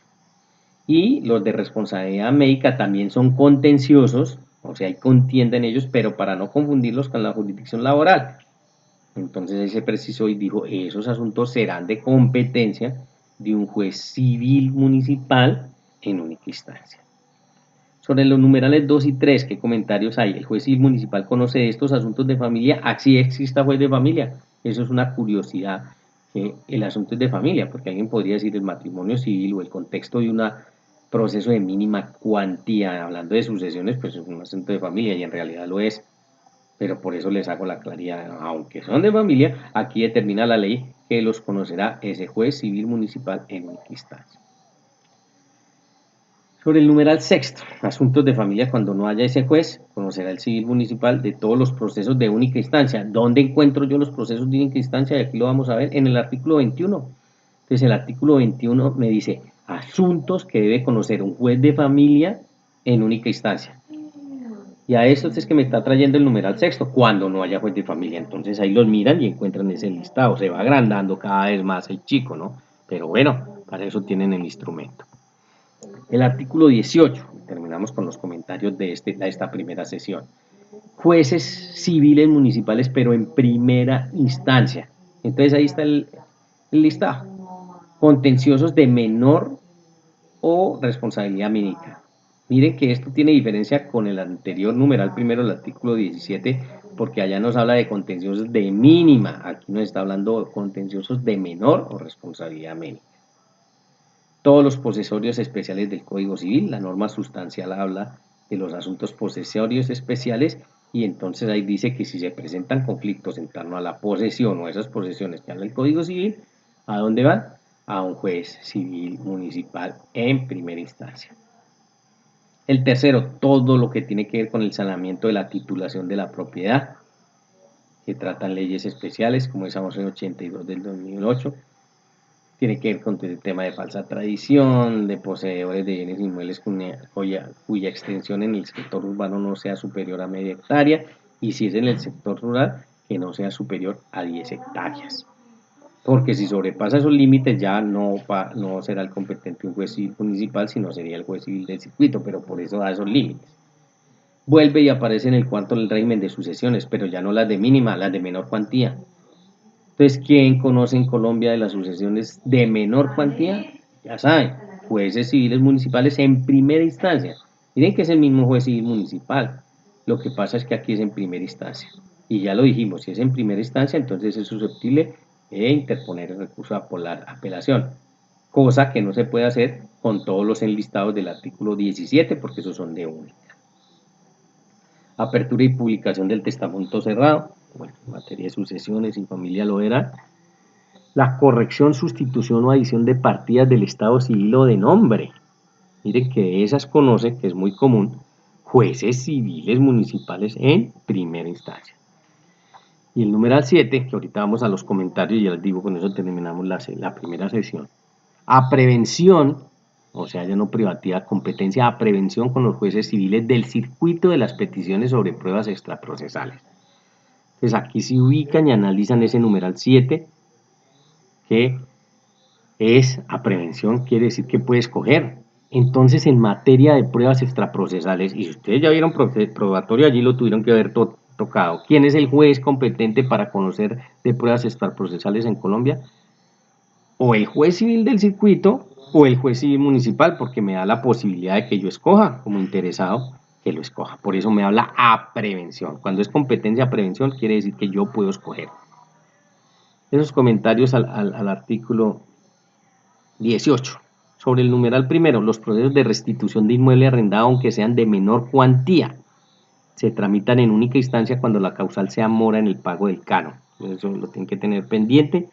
Speaker 1: Y los de responsabilidad médica también son contenciosos, o sea, hay contienda en ellos, pero para no confundirlos con la jurisdicción laboral. Entonces ahí se precisó y dijo, esos asuntos serán de competencia de un juez civil municipal en única instancia. Sobre los numerales 2 y 3, ¿qué comentarios hay? El juez civil municipal conoce estos asuntos de familia, así exista juez de familia. Eso es una curiosidad, que el asunto es de familia, porque alguien podría decir el matrimonio civil o el contexto de un proceso de mínima cuantía, hablando de sucesiones, pues es un asunto de familia y en realidad lo es. Pero por eso les hago la claridad, aunque son de familia, aquí determina la ley que los conocerá ese juez civil municipal en única instancia. Sobre el numeral sexto, asuntos de familia, cuando no haya ese juez, conocerá el civil municipal de todos los procesos de única instancia. ¿Dónde encuentro yo los procesos de única instancia? Y aquí lo vamos a ver en el artículo 21. Entonces el artículo 21 me dice asuntos que debe conocer un juez de familia en única instancia. Y a esto es que me está trayendo el numeral sexto, cuando no haya juez de familia. Entonces ahí los miran y encuentran ese listado. Se va agrandando cada vez más el chico, ¿no? Pero bueno, para eso tienen el instrumento. El artículo 18, terminamos con los comentarios de esta primera sesión. Jueces civiles municipales, pero en primera instancia. Entonces ahí está el listado. Contenciosos de menor o responsabilidad mínima. Miren que esto tiene diferencia con el anterior numeral primero, el artículo 17, porque allá nos habla de contenciosos de mínima. Aquí nos está hablando de contenciosos de menor o responsabilidad mínima. Todos los posesorios especiales del Código Civil, la norma sustancial habla de los asuntos posesorios especiales y entonces ahí dice que si se presentan conflictos en torno a la posesión o esas posesiones que habla el Código Civil, ¿a dónde van? A un juez civil municipal en primera instancia. El tercero, todo lo que tiene que ver con el saneamiento de la titulación de la propiedad, que tratan leyes especiales como esa moción 82 del 2008, tiene que ver con el tema de falsa tradición, de poseedores de bienes inmuebles cuya extensión en el sector urbano no sea superior a media hectárea y si es en el sector rural, que no sea superior a 10 hectáreas. Porque si sobrepasa esos límites ya no será el competente un juez civil municipal, sino sería el juez civil del circuito, pero por eso da esos límites. Vuelve y aparece en el cuarto el régimen de sucesiones, pero ya no las de mínima, las de menor cuantía. Entonces, ¿quién conoce en Colombia de las sucesiones de menor cuantía? Ya saben, jueces civiles municipales en primera instancia. Miren que es el mismo juez civil municipal. Lo que pasa es que aquí es en primera instancia. Y ya lo dijimos, si es en primera instancia, entonces es susceptible de interponer el recurso a apelación. Cosa que no se puede hacer con todos los enlistados del artículo 17, porque esos son de única. Apertura y publicación del testamento cerrado. Bueno, en materia de sucesiones y familia lo era. La corrección, sustitución o adición de partidas del estado civil o de nombre. Miren que de esas conoce, que es muy común, jueces civiles municipales en primera instancia. Y el numeral 7, que ahorita vamos a los comentarios, ya les digo, con eso terminamos la primera sesión. A prevención, o sea, ya no privativa, competencia a prevención con los jueces civiles del circuito de las peticiones sobre pruebas extraprocesales. Entonces aquí se ubican y analizan ese numeral 7, que es a prevención, quiere decir que puede escoger. Entonces, en materia de pruebas extraprocesales, y si ustedes ya vieron probatorio, allí lo tuvieron que haber tocado. ¿Quién es el juez competente para conocer de pruebas extraprocesales en Colombia? O el juez civil del circuito o el juez civil municipal, porque me da la posibilidad de que yo escoja como interesado que lo escoja. Por eso me habla a prevención. Cuando es competencia a prevención, quiere decir que yo puedo escoger. Esos comentarios al artículo 18. Sobre el numeral primero, los procesos de restitución de inmueble arrendado, aunque sean de menor cuantía, se tramitan en única instancia cuando la causal sea mora en el pago del canon. Eso lo tienen que tener pendiente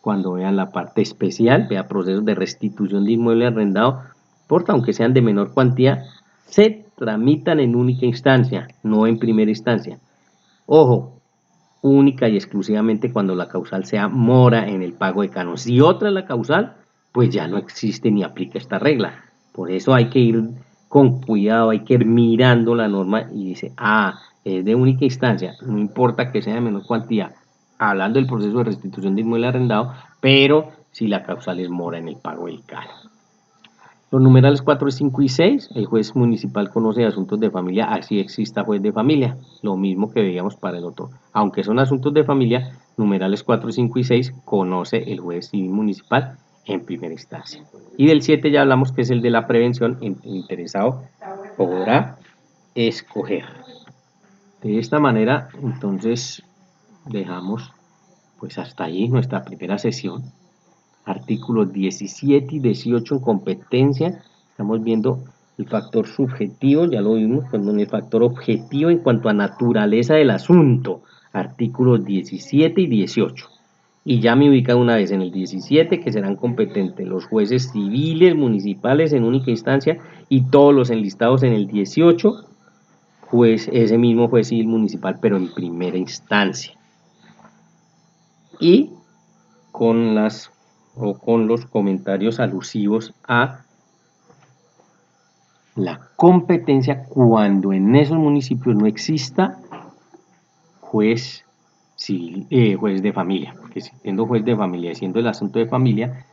Speaker 1: cuando vean la parte especial, vea procesos de restitución de inmueble arrendado, importa, aunque sean de menor cuantía, se tramitan en única instancia, no en primera instancia. Ojo, única y exclusivamente cuando la causal sea mora en el pago de canon. Si otra es la causal, pues ya no existe ni aplica esta regla. Por eso hay que ir con cuidado, hay que ir mirando la norma y dice, es de única instancia, no importa que sea de menor cuantía, hablando del proceso de restitución de inmueble arrendado, pero si la causal es mora en el pago del canon. Los numerales 4, 5 y 6, el juez municipal conoce asuntos de familia, así exista juez de familia, lo mismo que veíamos para el otro. Aunque son asuntos de familia, numerales 4, 5 y 6 conoce el juez civil municipal en primera instancia. Y del 7 ya hablamos, que es el de la prevención, el interesado podrá escoger. De esta manera, entonces, dejamos pues hasta ahí nuestra primera sesión. Artículos 17 y 18 en competencia. Estamos viendo el factor subjetivo, ya lo vimos, cuando el factor objetivo en cuanto a naturaleza del asunto. Artículos 17 y 18. Y ya me ubica una vez en el 17, que serán competentes los jueces civiles, municipales en única instancia, y todos los enlistados en el 18, pues ese mismo juez civil municipal, pero en primera instancia. Y con los comentarios alusivos a la competencia cuando en esos municipios no exista juez civil, juez de familia, porque siendo juez de familia y siendo el asunto de familia,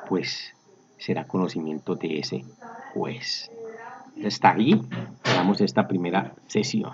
Speaker 1: pues será conocimiento de ese juez. Está ahí, damos esta primera sesión.